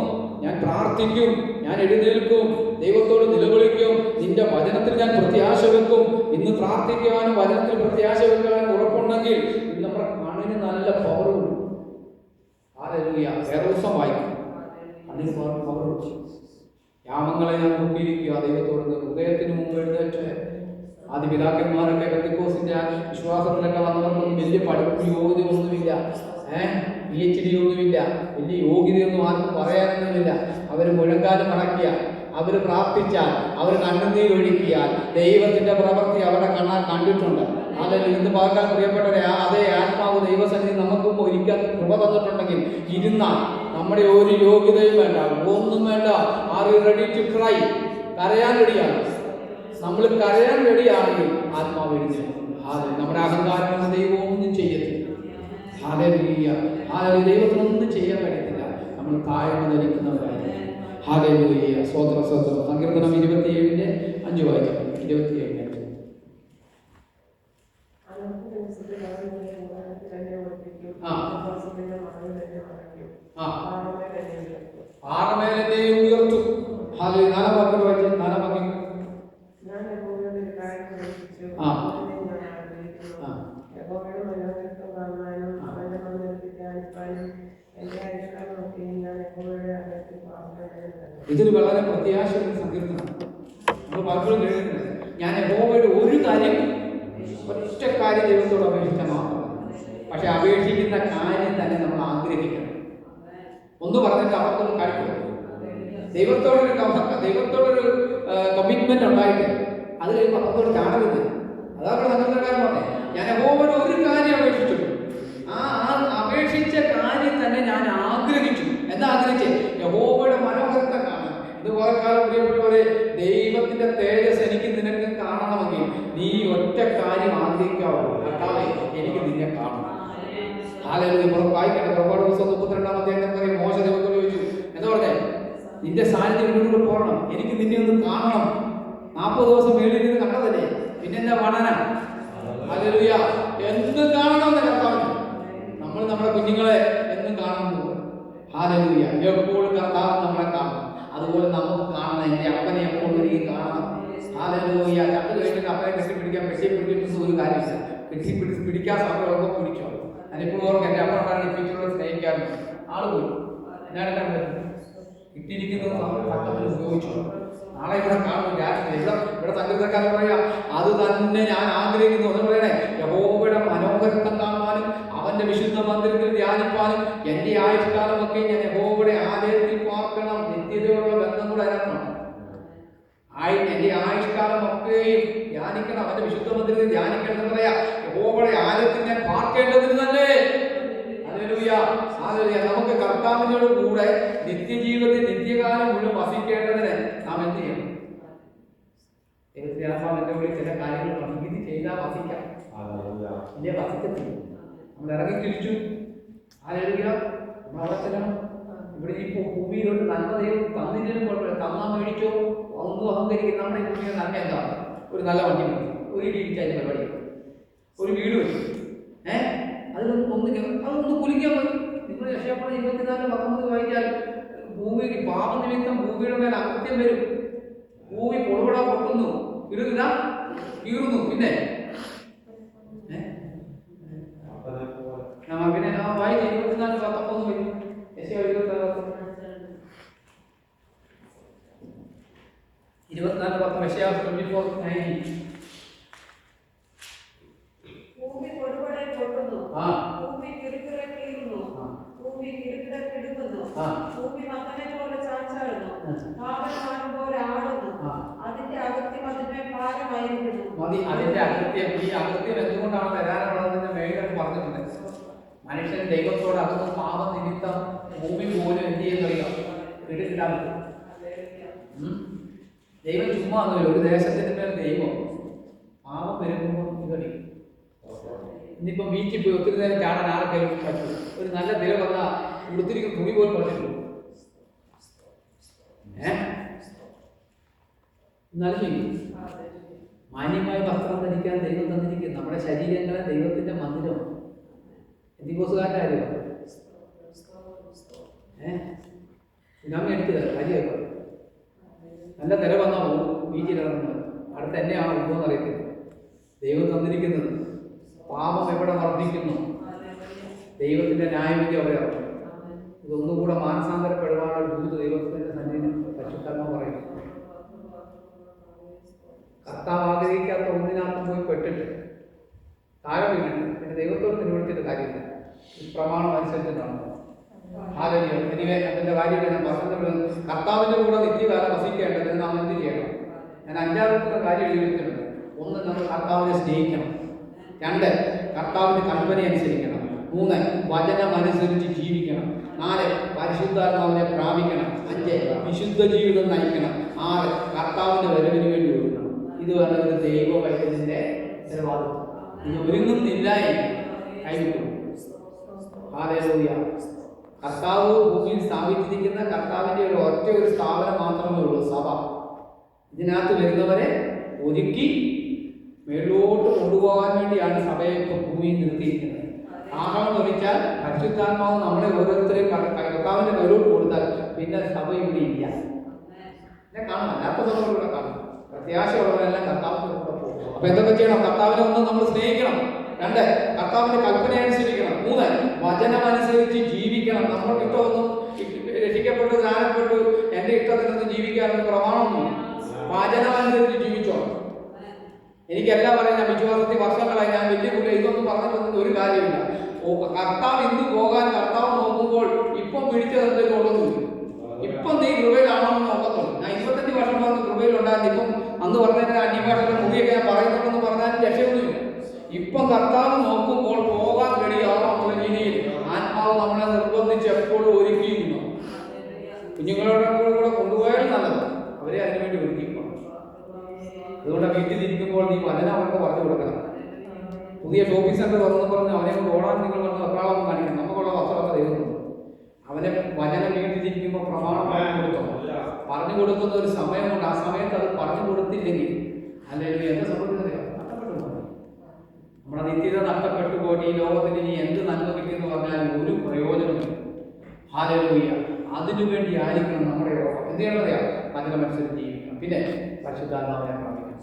ഞാൻ പ്രാർത്ഥിക്കും, ഞാൻ എഴുന്നേൽക്കും, ദൈവത്തോട് നിലവിളിക്കും, നിന്റെ വചനത്തിൽ ഞാൻ പ്രത്യാശ വെക്കും. ഇന്ന് പ്രാർത്ഥിക്കുവാനും വചനത്തിൽ പ്രത്യാശ വെക്കാനും ഉറപ്പുണ്ടെങ്കിൽ നമ്മുടെ കണ്ണിന് നല്ല പവറുണ്ട്. ഹല്ലേലൂയ. വേറെ ദിവസം വായിക്കും, കണ്ണിന് പവറുണ്ട്. യാമങ്ങളെ ഞാൻ നോക്കിയിരിക്കുക, ദൈവത്തോട് ഹൃദയത്തിന് മുമ്പ് എഴുന്നേറ്റ്. ആദ്യ പിതാക്കന്മാരൊക്കെ പെന്തക്കോസ്തിന്റെ വിശ്വാസത്തിലൊക്കെ വന്നവർക്കൊന്നും വലിയ പഠിപ്പ് യോഗ്യതയൊന്നുമില്ല, PhD ഒന്നുമില്ല, വലിയ യോഗ്യതയൊന്നും ആർക്കും പറയാനൊന്നുമില്ല. അവർ മുഴങ്കാലം മടക്കിയ, അവർ പ്രാർത്ഥിച്ചാൽ, അവർ കണ്ണുനീരൊഴുക്കിയാൽ ദൈവത്തിന്റെ പ്രവൃത്തി അവരുടെ കണ്ടിട്ടുണ്ട്. അതല്ല ഇന്ന് പാർക്കാൻ പ്രിയപ്പെട്ടവരെ, അതേ ആത്മാവ് ദൈവസന്നിധി നമുക്കും ഒരിക്കൽ കൃപ തന്നിട്ടുണ്ടെങ്കിൽ ഇരുന്നാൽ നമ്മുടെ ഒരു യോഗ്യതയും വേണ്ട, ഒന്നും വേണ്ട. Are you ready to cry? കരയാൻ റെഡിയാണ്. നമ്മൾ കരയാൻ റെഡിയാണെങ്കിൽ ആത്മാവ് എഴുന്നേൽക്കും. നമ്മുടെ അഹങ്കാരം ദൈവം ഒന്നും ചെയ്യത്തില്ല. ഹല്ലേലൂയ. ഹല്ലേലൂയ. ദൈവത്തിനൊന്നും ചെയ്യാൻ കഴിയത്തില്ല. നമ്മൾ താഴ്മ ധരിക്കുന്നവരായിരിക്കും. ഹല്ലേലൂയ. സ്തോത്രം, സ്തോത്രം. സങ്കീർത്തനം 27:5 വായിക്കാം. 27. പാറമേലെ ഉയർത്തും. ഹല്ലേലൂയ. 4 വാക്യം വായിച്ചു. 4 വാക്യം. ഇതൊരു വളരെ പ്രത്യാശയുള്ള സങ്കീർത്തനം. നമ്മൾ പലപ്പോഴും കേൾക്കുന്നത്, ഞാൻ യഹോവയുടെ ഒരു കാര്യം, ഒറ്റ കാര്യം ദൈവത്തോട് അപേക്ഷിച്ച മാത്രം. പക്ഷെ അപേക്ഷിക്കുന്ന കാര്യം തന്നെ നമ്മൾ ആഗ്രഹിക്കണം. ഒന്ന് പറഞ്ഞിട്ട് അവർക്കൊന്ന് കഴിക്കണം. ദൈവത്തോടൊരു കമ്മിറ്റ്മെന്റ് ഉണ്ടായിട്ട് അത് കഴിയുമ്പോൾ അവർക്കോട് ചാടരുത്. അതാണ് സങ്കീർത്തനക്കാരൻ പറഞ്ഞത്, ഞാൻ യഹോവയുടെ ഒരു കാര്യം അപേക്ഷിച്ചു, ആ അപേക്ഷിച്ച കാര്യം തന്നെ ഞാൻ ആഗ്രഹിച്ചു. എന്താ ആഗ്രഹിച്ചേ? യഹോവയുടെ മനോഹരത്തെ കാണാൻ. ഇതുപോലെ കാലം പ്രിയപ്പെട്ടവരെ, ദൈവത്തിന്റെ തേജസ് എനിക്ക് നിനക്ക് കാണണമെങ്കിൽ നീ ഒറ്റ കാര്യം ആഗ്രഹിക്കാവൂ, കർത്താവേ എനിക്ക് നിന്നെ കാണണം. ഹല്ലേലൂയ. വായിക്കട്ടെ, പുറപ്പാട് പുസ്തകം 32-ാം അധ്യായം പറയും, മോശ ദൈവത്തോട് ചോദിച്ചു, എന്താ പറഞ്ഞേ? നിന്റെ സാന്നിധ്യം മുന്നോട്ട് പോകണം, എനിക്ക് നിന്നെ ഒന്ന് കാണണം. 40 ദിവസം മേളിൽ നിന്ന് കണ്ടതല്ലേ, പിന്നെന്താ കാണാനാ? ഹല്ലേലൂയ. എന്ത് കാണണമെന്ന് കർത്താവിന്. നമ്മൾ നമ്മുടെ കുഞ്ഞുങ്ങളെ എന്നും കാണുന്നു. ഹല്ലേലൂയ. എപ്പോഴും കർത്താവ് നമ്മളെ കാണണം. അതുപോലെ നമുക്ക് കാണണം. എൻ്റെ അപ്പനെ എപ്പോഴും എനിക്ക് കാണണം. ഹല്ലേലൂയ. ചത്തു കഴിഞ്ഞിട്ട് അപ്പനെ കെട്ടിപ്പിടിക്കാൻ പിടിച്ചിട്ട് ഒരു കാര്യമില്ല. പിടിക്കാൻ സമയമൊക്കെ പിടിച്ചോ. അതിനിപ്പോഴും ഓർക്കും, എൻ്റെ അപ്പനോടാണ് പിടിച്ചോട് സ്നേഹിക്കാറുണ്ട്. ആള് പോയി ഞാൻ കിട്ടിയിരിക്കുന്നത് തക്കത്തിൽ ഉപയോഗിച്ചു. നാളെ ഇവിടെ കാണും. ഇവിടെ സങ്കീർത്തനക്കാരൻ പറയാ, അത് തന്നെ ഞാൻ ആഗ്രഹിക്കുന്നു. എന്ന് പറയണേ, യഹോവയുടെ മനോഹരത്വം കാണുവാനും അവന്റെ വിശുദ്ധ മന്ദിരത്തിൽ ധ്യാനിപ്പാനും എന്റെ ആയുഷ്കാലമൊക്കെ ഞാൻ യഹോവയുടെ ആലയത്തിൽ പാർക്കണം. നിത്യതയോടുള്ള ബന്ധം കൂടെ അതിനകത്താണ്. എന്റെ ആയുഷ്കാലമൊക്കെയും ധ്യാനിക്കണം, അവന്റെ വിശുദ്ധ മന്ദിരത്തിൽ ധ്യാനിക്കണം എന്ന് പറയാ. യഹോവയുടെ ആലയത്തിൽ ഞാൻ പാർക്കേണ്ടതിന് തന്നെ. ഹല്ലേലൂയ. ഹല്ലേലൂയ. നമുക്ക് കർത്താവിനോട് കൂടെ നിത്യജീവിതത്തിൽ നിത്യകാലം മുഴുവൻ വസിക്കേണ്ടതിന് നാം എന്ത് ചെയ്യണം? ദൈവത്തിന്റെ വിളി ചില കാര്യങ്ങൾ പറഞ്ഞു, ഇത് ചെയ്താൽ വസിക്കാം. ഇല്ലേ, വസിക്കത്തില്ല. നമ്മൾ ഇറങ്ങി തിരിച്ചു. ഹല്ലേലൂയ. നമ്മളവിടെ ചെല്ലണം. ഇവിടെ ഇപ്പൊ ഭൂമിയിലോട്ട് നന്മ ദൈവം തന്നില്ലെങ്കിലും കുഴപ്പമില്ല. തന്നാ മേടിച്ചോ, ഒന്നും അഹങ്കരിക്കും. നമ്മുടെ ഈ ഭൂമിയുടെ നന്മ എന്താണ്? ഒരു നല്ല വണ്ടി മേടിച്ചു, ഒരു ഇടിച്ചാലും പരിപാടി, ഒരു വീട് വെച്ചു, അതൊന്ന് കുലിക്കാൻ മതി. നിങ്ങൾ രക്ഷപ്പെടുന്ന 24:19 വായിച്ചാൽ, ഭൂമി പാപം നിമിത്തം ഭൂമിയുടെ മേൽ അകൃത്യം വരും, ഭൂമി പൊടുപട പൊട്ടുന്നു, കീറുന്നു. പിന്നെ വായിച്ച 24:19 വരും. 24:10 24:9. ഭൂമി പൊടുപട പൊട്ടുന്നു, ഭൂമി കിറുകിറെ കീറുന്നു, ഭൂമി മത്തനെ പോലെ ചാഞ്ചാടുന്നു, കാവൽ മാനം പോലെ ആടുന്നു, അതിന്റെ അകത്യം അതിന്മേൽ ഭാരമായിരിക്കുന്നു. മതി അതിന്റെ അകത്യം. ഈ അകത്യം എന്തുകൊണ്ടാണ് വരാനുള്ളതെന്ന് മേഘം പറഞ്ഞിട്ടുണ്ട്. മനുഷ്യൻ ദൈവത്തോട് അതൊന്നും പാപം നിമിത്തം ഭൂമി പോലും എന്ത് ചെയ്യുന്നറിയാം, ഇടില്ലാതെ ദൈവം ചുമ്മാ ഒന്നുമില്ല. ഒരു ദേശത്തിന്റെ മേൽ ദൈവം പാപം വരുമ്പോൾ ഇതടി. ഇന്നിപ്പം ബീച്ചിൽ പോയി ഒത്തിരി നേരം ചാടാൻ ആർക്കെങ്കിലും പറ്റും. ഒരു നല്ല നില വന്നാൽ ഉടുത്തിരിക്കുന്ന തുണി പോലും പറ്റില്ല. എന്നാലും മാന്യമായ വസ്ത്രം ധരിക്കാൻ ദൈവം തന്നിരിക്കും. നമ്മുടെ ശരീരങ്ങളെ ദൈവത്തിന്റെ മന്ദിരമാണ്. എന്തിക്കോസുകാരുടെ കാര്യം സുനാമി അടിച്ചത് കാര്യമൊക്കെ നല്ല നില വന്നാൽ പോകും. ബീച്ചിലിറങ്ങുന്നത് അടുത്ത് എന്നെയാണോ ഉണ്ടോന്ന് അറിയത്തില്ല. ദൈവം തന്നിരിക്കുന്നത് പാപം എവിടെ വർദ്ധിക്കുന്നു, ദൈവത്തിന്റെ ന്യായവിധി അവിടെ ഇറങ്ങും. ഇതൊന്നുകൂടെ മാനസാന്തരപ്പെടുവാനുള്ള ദൂത് ദൈവത്തിന്റെ സന്നിധിയിൽ പരിശുദ്ധാത്മാവ് പറയുന്നു. കർത്താവ് ആഗ്രഹിക്കാത്ത ഒന്നിനകത്തും പോയി പെട്ടിട്ട് താഴെ വീണിട്ട് പിന്നെ ദൈവത്തോട് നിലവിളിച്ചിട്ട് കാര്യമില്ല. ഈ പ്രമാണം അനുസരിച്ച് നടന്നു. എനിവേ അതിന്റെ കാര്യമില്ല. ഞാൻ പറഞ്ഞത് കർത്താവിന്റെ കൂടെ നിത്യകാലം വസിക്കേണ്ടതിന് നാം എന്ത് ചെയ്യണം? ഞാൻ 5 കാര്യം എഴുതി വെച്ചിട്ടുണ്ട്. 1, നമ്മൾ കർത്താവിനെ സ്നേഹിക്കണം. 2, കർത്താവിന്റെ കൽപ്പന അനുസരിക്കണം. 3, വചനം അനുസരിച്ച് ജീവിക്കണം. 4, പരിശുദ്ധാത്മാവിനെ പ്രാപിക്കണം. 5, വിശുദ്ധ ജീവിതം നയിക്കണം. 6, കർത്താവിന്റെ വരവിന് വേണ്ടി ഒരുങ്ങണം. ഇതുമാണ് ഒരു ദൈവ വൈദ്യത്തിന്റെ ഉത്തരവാദിത്വം. ഇത് ഒരുങ്ങുന്നില്ല കൈവിട്ടു. ഹല്ലേലൂയ. കർത്താവ് ഭൂമിയിൽ സ്ഥാപിച്ചിരിക്കുന്ന കർത്താവിന്റെ ഒറ്റ ഒരു സ്ഥാപനം മാത്രമേ ഉള്ളൂ, സഭ. ഇതിനകത്ത് വരുന്നവരെ ഒരുക്കി മേലോട്ട് കൊണ്ടുപോകാൻ വേണ്ടിയാണ് സഭയെ ഇപ്പോൾ ഭൂമിയിൽ നിർത്തിയിരിക്കുന്നത്. ആഹ്ലാദം ഒഴിച്ചാൽ പരിശുദ്ധാത്മാവ് നമ്മളെ ഓരോരുത്തരെയും കർത്താവിന്റെ കയ്യിലോട്ട് കൊടുത്താൽ പിന്നെ സഭ ഇവിടെ ഇല്ല. എന്നെ കാണാം, അല്ലാത്ത സഭകളിലൂടെ കാണാം. പ്രത്യാശയുള്ളവരെല്ലാം കർത്താവിന്റെ കൂടെ പോകും. അപ്പൊ എന്തൊക്കെ ചെയ്യണം? കർത്താവിനെ ഒന്ന് നമ്മൾ സ്നേഹിക്കണം. 2, കർത്താവിന്റെ കൽപ്പന അനുസരിക്കണം. 3, വചനം അനുസരിച്ച് ജീവിക്കണം. നമ്മൾക്ക് ഇഷ്ടമൊന്നും രക്ഷിക്കപ്പെട്ടു ജ്ഞാനപ്പെട്ടു എന്റെ ഇഷ്ടത്തിനൊന്നും ജീവിക്കാനൊന്നും പ്രമാണമൊന്നുമില്ല. വചനം അനുസരിച്ച് ജീവിച്ചോ. എനിക്കെല്ലാം പറയാം, ഞാൻ വിശ്വാസത്തിൽ വർഷങ്ങളായി, ഞാൻ വലിയ പുള്ളി, ഇതൊന്നും പറഞ്ഞിട്ടൊന്നും ഒരു കാര്യമില്ല. കർത്താവ് ഇന്ന് പോകാൻ കർത്താവ് നോക്കുമ്പോൾ ഇപ്പം പിടിച്ചത് എന്തെങ്കിലും ഉള്ളതുമില്ല. ഇപ്പം നീ കൃപയിലാണെന്ന് നോക്കത്തുള്ളൂ. ഞാൻ 25 വർഷം പറഞ്ഞ് കൃപയിലുണ്ടായിരുന്നു. ഇപ്പം അന്ന് പറഞ്ഞതിന് അന്യഭാഷയുടെ മുറിയൊക്കെ ഞാൻ പറയുന്നുണ്ടെന്ന് പറഞ്ഞാലും രക്ഷയൊന്നുമില്ല. ഇപ്പം കർത്താവ് നോക്കുമ്പോൾ പോകാൻ കഴിയാവുന്ന രീതിയിൽ ആത്മാവ് നമ്മളെ നിർബന്ധിച്ച് എപ്പോഴും ഒരുക്കിയിരുന്നു. കുഞ്ഞുങ്ങളോടെ കൂടെ കൊണ്ടുപോയാൽ നല്ലത്. അവരെ അതിനുവേണ്ടി ഒരുക്കിക്കണം. അതുകൊണ്ട് വീട്ടിലിരിക്കുമ്പോൾ നീ വചനം അവർക്ക് പറഞ്ഞു കൊടുക്കണം. പുതിയ ഷോപ്പിംഗ് സെന്റർ തുറന്നു പറഞ്ഞ് അവനെ കൊണ്ട് ഓടാൻ നിങ്ങൾ വന്ന് വെപ്രാളം കാണിക്കണം. നമുക്കുള്ള വസ്ത്രമൊക്കെ ദൈവം അവനെ വചനം വീട്ടിലിരിക്കുമ്പോൾ പ്രമാണം പറഞ്ഞു കൊടുക്കുന്ന ഒരു സമയമുണ്ട്. ആ സമയത്ത് അത് പറഞ്ഞു കൊടുത്തില്ലെങ്കിൽ അല്ലെങ്കിൽ എന്താ സംഭവിക്കുന്നത്? നമ്മുടെ നിത്യത നഷ്ടപ്പെട്ടു പോയിട്ട് ഈ ലോകത്തിൽ ഇനി എന്ത് നന്മ കിട്ടിയെന്ന് പറഞ്ഞാലും ഒരു പ്രയോജനമില്ല. ഹല്ലേലൂയ. അതിനുവേണ്ടി ആയിരിക്കണം നമ്മുടെ യോഗം. എന്ത് ചെയ്യണമറിയാം? വചനമനുസരിച്ച് ജീവിക്കണം. പിന്നെ പരിശുദ്ധാത്മാവിനെ പ്രാപിക്കണം.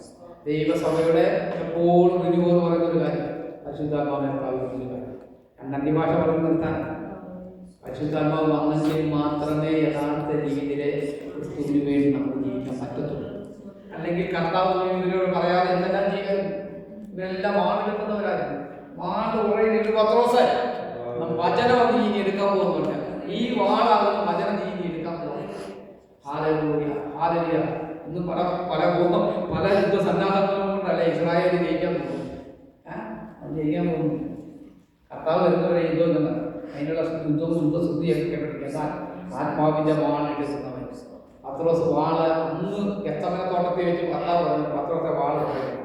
ദൈവസഭയുടെ എപ്പോഴും റിന്യൂ എന്ന് പറയുന്ന ഒരു കാര്യം പരിശുദ്ധാത്മാവിനെ പ്രാപിക്കുന്ന കാര്യം. അന്യഭാഷ പറഞ്ഞു നിർത്താൻ പരിശുദ്ധാത്മാവ് വന്നെങ്കിൽ മാത്രമേ യഥാർത്ഥ ജീവിതത്തിലെ ക്രിസ്തുവിന് വേണ്ടി നമ്മൾ ജീവിക്കാൻ പറ്റത്തുള്ളൂ. അല്ലെങ്കിൽ കർത്താവ് ഇവരോട് പറയാതെ എന്തെല്ലാം ചെയ്യാൻ ഇവരെല്ലാം വാളെടുക്കുന്നവരായിരുന്നു. വാള് കുറേ പത്രോസ് വചനം നീ എടുക്കാൻ പോകുന്നു പറഞ്ഞാൽ ഈ വാളാകുന്ന വചനം നീ എടുക്കാൻ പോകുന്നു. ഹല്ലേലൂയ. ഹല്ലേലൂയ. ഇന്ന് പല യുദ്ധ സന്നാഹങ്ങളും കൊണ്ടല്ല ഇസ്രായേൽ ജയിക്കാൻ പോകുന്നത്. അത് ജയിക്കാൻ പോകുന്നു. കർത്താവ് വരുന്നവരെ യുദ്ധം അതിനുള്ള യുദ്ധശുദ്ധിയൊക്കെ പഠിക്കാൻ ആത്മാവിന്റെ വാളെടുക്കുന്നവൻ പത്രോസ് വാള് അന്ന് എത്തമനത്തോട്ടത്തിൽ വെച്ച് കർത്താവ് പറഞ്ഞു പത്രോസെ വാള് പറയുന്നു.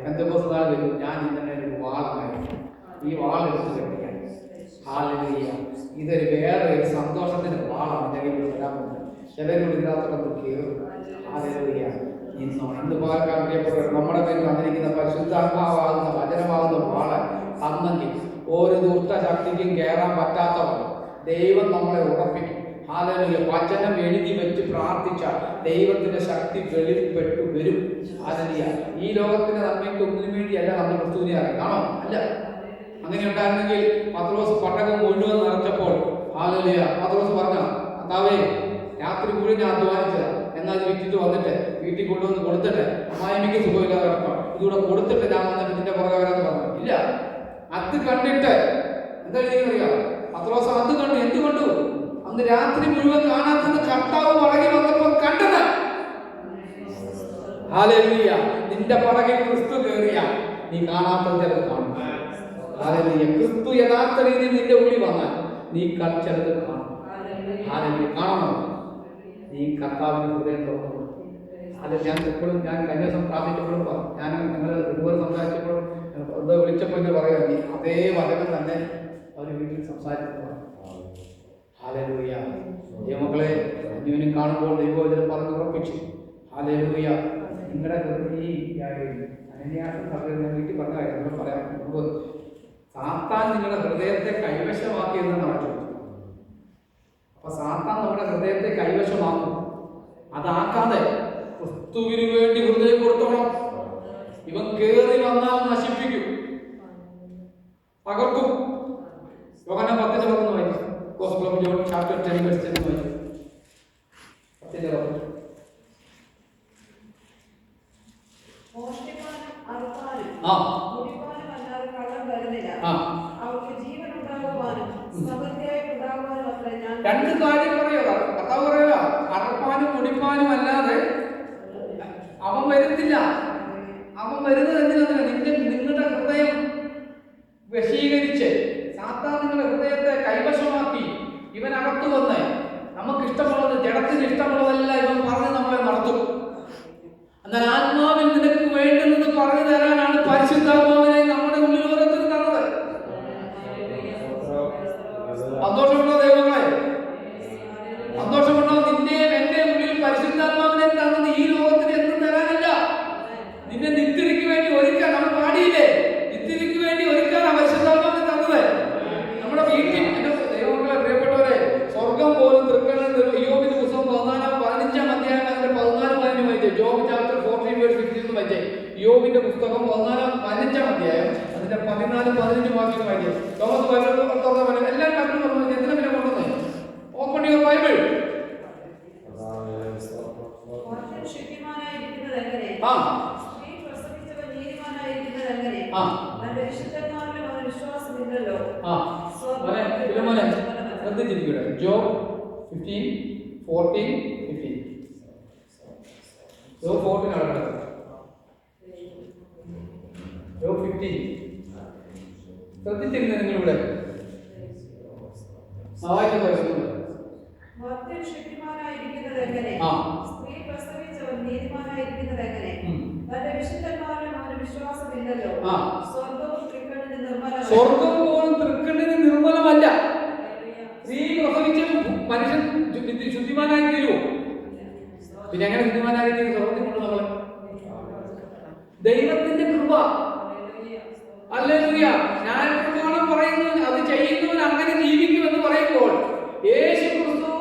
പെന്തക്കോസ്ത് നാൾ വരും, ഞാൻ ഇന്നെ ഒരു വാളായി ഈ വാളെടുത്ത് കെട്ടിക്കാൻ. ഹല്ലേലൂയ. ഇതൊരു വേറെ ഒരു സന്തോഷത്തിന്റെ വാളാണ് ഞങ്ങൾ വരാൻ പോകുന്നത്. ചിലരോട് ഇതിനകത്തോടൊന്ന് കയറും. ഹല്ലേലൂയ. ഇന്ന് പാർക്കാൻ പ്രിയപ്പെട്ടവർ നമ്മുടെ പേരിൽ വന്നിരിക്കുന്ന പരിശുദ്ധാത്മാവാകുന്ന വചനമാകുന്ന വാള് അന്നെങ്കിൽ ഒരു ദുഷ്ടശക്തിക്കും കയറാൻ പറ്റാത്തവർ ദൈവം നമ്മളെ ഉറപ്പിക്കും. ഹല്ലേലൂയ. വചനം എഴുതി വെച്ച് പ്രാർത്ഥിച്ചാൽ ദൈവത്തിന്റെ ശക്തി വെളിപ്പെട്ടു വരും. ഹല്ലേലൂയ. ഈ ലോകത്തിന്റെ നന്മയ്ക്ക് ഒന്നിനു വേണ്ടിയല്ല നമ്മൾ ക്രിസ്തുവിനെ അറിയാണോ? അല്ല. അങ്ങനെ ഉണ്ടായിരുന്നെങ്കിൽ പത്രോസ് പട്ടകം മുഴുവൻ നിറച്ചപ്പോൾ ഹല്ലേലൂയ പത്രോസ് പറഞ്ഞു, കർത്താവേ രാത്രി മുഴുവൻ ഞാൻ അധ്വാനിച്ചത്, എന്നാൽ ഇത് വിറ്റിട്ട് വന്നിട്ട് വീട്ടിൽ കൊണ്ടുവന്ന് കൊടുത്തിട്ട് അമ്മായിമ്മയ്ക്ക് സുഖമില്ലാതെ കിടക്കാം, ഇതുകൂടെ കൊടുത്തിട്ട് ഞാൻ വന്നിട്ട് നിന്റെ പുറകെ വരാമെന്ന് പറഞ്ഞു. ഇല്ല, അത് കണ്ടിട്ട് എന്താ എഴുതിയെന്നറിയാം? പത്രോസ് അത് കണ്ടു. എന്ത് കണ്ടു? അന്ന് രാത്രി മുഴുവൻ കാണാത്തത് കർത്താവ് മടങ്ങി വന്നപ്പോൾ കണ്ടത്. ഹല്ലേലൂയ. നിന്റെ പടകിൽ ക്രിസ്തു കയറിയ നീ കാണാത്തത് ചിലത് കാണും. ഹല്ലേലൂയ. ക്രിസ്തു യഥാർത്ഥ രീതിയിൽ നിന്റെ ഉള്ളിൽ വന്നാൽ നീ ചിലത് കാണും. ഹല്ലേലൂയ. കാണണം. നീ കർത്താവിന്റെ ഹൃദയം തുറന്നു. അത് ഞാൻ എപ്പോഴും കഴിഞ്ഞ ദിവസം പ്രാർത്ഥിച്ചപ്പോഴും ഞാൻ നിങ്ങൾ ഇതുപോലെ സംസാരിച്ചപ്പോഴും വിളിച്ചപ്പോൾ എന്ന് പറയാം, നീ അതേ വചനം തന്നെ അവർ വീട്ടിൽ സംസാരിക്കുന്നു. ഹല്ലേലൂയ. ദൈവമക്കളെ, അന്യോന്യം കാണുമ്പോൾ ദൈവവചനം പറഞ്ഞ് ഉറപ്പിച്ചു. ഹല്ലേലൂയ. നിങ്ങളുടെ ഈ അനന്യാസം ഞാൻ വീട്ടിൽ പറഞ്ഞ കാര്യം നിങ്ങൾ പറയാം. മുമ്പ് സാത്താൻ നിങ്ങളുടെ ഹൃദയത്തെ കൈവശമാക്കിയെന്ന് നടക്കും. അപ്പൊ സാത്താൻ നമ്മുടെ ഹൃദയത്തെ കൈവശമാക്കും. അതാക്കാതെ ക്രിസ്തുവിന് വേണ്ടി ഹൃദയം കൊടുത്തോണം. ഇവൻ കേറി വന്നാൽ നശിപ്പിക്കും, തകർക്കും. യോഹന്നാൻ 10:10 വായിക്കും. Gospel of John chapter 10 verse 10 വായിക്കും. 10:10. മോഷ്ടിപ്പാനും അറുപ്പാനും മുടിപ്പാനും അല്ലാതെ കള്ളം വരുന്നില്ല. അവർക്ക് ജീവൻ ഉണ്ടാകുവാനും സമൃദ്ധിയായി ഉണ്ടാകുവാനും അത്രേ ഞാൻ. രണ്ട് കാര്യം പറയുക. കർത്താവ് പറയുക, അറുപ്പാനും മുടിപ്പാനും അല്ലാതെ അവൻ വരുന്നില്ല. അവൻ വരുന്നത് എന്തിനാണ്? നിങ്ങളുടെ ഹൃദയം വശീകരിച്ച് സാത്താൻ നിങ്ങളുടെ ഹൃദയത്തെ കൈവശമാക്കി ഇവനകത്ത് വന്ന് നമുക്ക് ഇഷ്ടമുള്ളത്, ജഡത്തിന് ഇഷ്ടമുള്ളതെല്ലാം ഇവൻ പറഞ്ഞ് നമ്മളെ നടത്തും. എന്നാൽ ആത്മാവിൽ നിനക്ക് വേണ്ടുന്നത് പറഞ്ഞു തരാനാണ് പരിശുദ്ധാത്മാവിനെ നമ്മുടെ ഉള്ളിൽ ഓരോരുത്തരും തന്നത്. സന്തോഷമുണ്ടോ ദൈവങ്ങളെ? സന്തോഷമുണ്ടോ? നിന്റെയും എന്റെ ഉള്ളിൽ പരിശുദ്ധാത്മാവിനെ തന്നത് ഈ ലോകത്തിന് എന്തും തരാനല്ല. നിന്നെ നിത്യതയ്ക്ക് വേണ്ടി ഒരുക്കാൻ നമ്മൾ പാടിയില്ലേ? നിത്യതയ്ക്ക് വേണ്ടി ഒരുക്കാനാണ് പരിശുദ്ധാത്മാവിനെ തന്നത്. നമ്മുടെ വീട്ടിൽ എന്റെ ദൈവങ്ങളെ പ്രിയപ്പെട്ടവരെ, സ്വർഗം പോലും തൃക്കണ്ണിൽ യോബിന്റെ പുസ്തകം 15-ാം അധ്യായം അതിന്റെ 14-15 വായിച്ചേ. ജോബ് ചാപ്റ്റർ 14:15 വായിച്ചേ. യോബിന്റെ പുസ്തകം 15-ാം അധ്യായം അതിന്റെ 14-15 വാക്യം വായിച്ചേ. ലോകത്ത് ബൈബിൾ എല്ലാം ബൈബിൾ എന്തിനാ പിന്നെ കൊണ്ടുവന്നേ? Open your Bible. ശക്തിമാനായിരിക്കുന്നത് എങ്ങനെ? സ്ത്രീ പ്രസവിച്ചവൻ നീതിമാനായിരിക്കുന്നത് എങ്ങനെ? തന്റെ വിശുദ്ധന്മാരിലും അവന് വിശ്വാസമില്ലല്ലോ. ശ്രദ്ധിച്ചിരിക്കട്ടെ. ജോബ് 15:14-15. ജോബ് 14 ആണ്. ജോബ് 15 ശ്രദ്ധിച്ചിരുന്നു നിങ്ങളിവിടെ. ശക്തിമാനായിരിക്കുന്നത് എങ്ങനെ? സ്ത്രീ പ്രസവിച്ചവൻ നീതിമാനായിരിക്കുന്നത് എങ്ങനെ? തന്റെ വിശുദ്ധന്മാരിലും അവന് വിശ്വാസമില്ലല്ലോ. സ്വർഗവും തൃക്കണ്ണിന് നിർമ്മലമല്ല. സ്വർഗം പോലും തൃക്കണ്ണിന് നിർമ്മലമല്ല. സ്ത്രീ പ്രസവിച്ച മനുഷ്യൻ ശുദ്ധിമാനായി തീരുമോ? പിന്നെ എങ്ങനെ ശുദ്ധിമാനായി തീരും? സ്വർഗത്തിൽ കൊണ്ട് നമ്മൾ ദൈവത്തിന്റെ കൃപ. ഹല്ലേലൂയ. ന്യായപ്രമാണം പറയുന്നു, അത് ചെയ്യുന്നവൻ അങ്ങനെ ജീവിക്കുമെന്ന് പറയുമ്പോൾ യേശു ക്രിസ്തു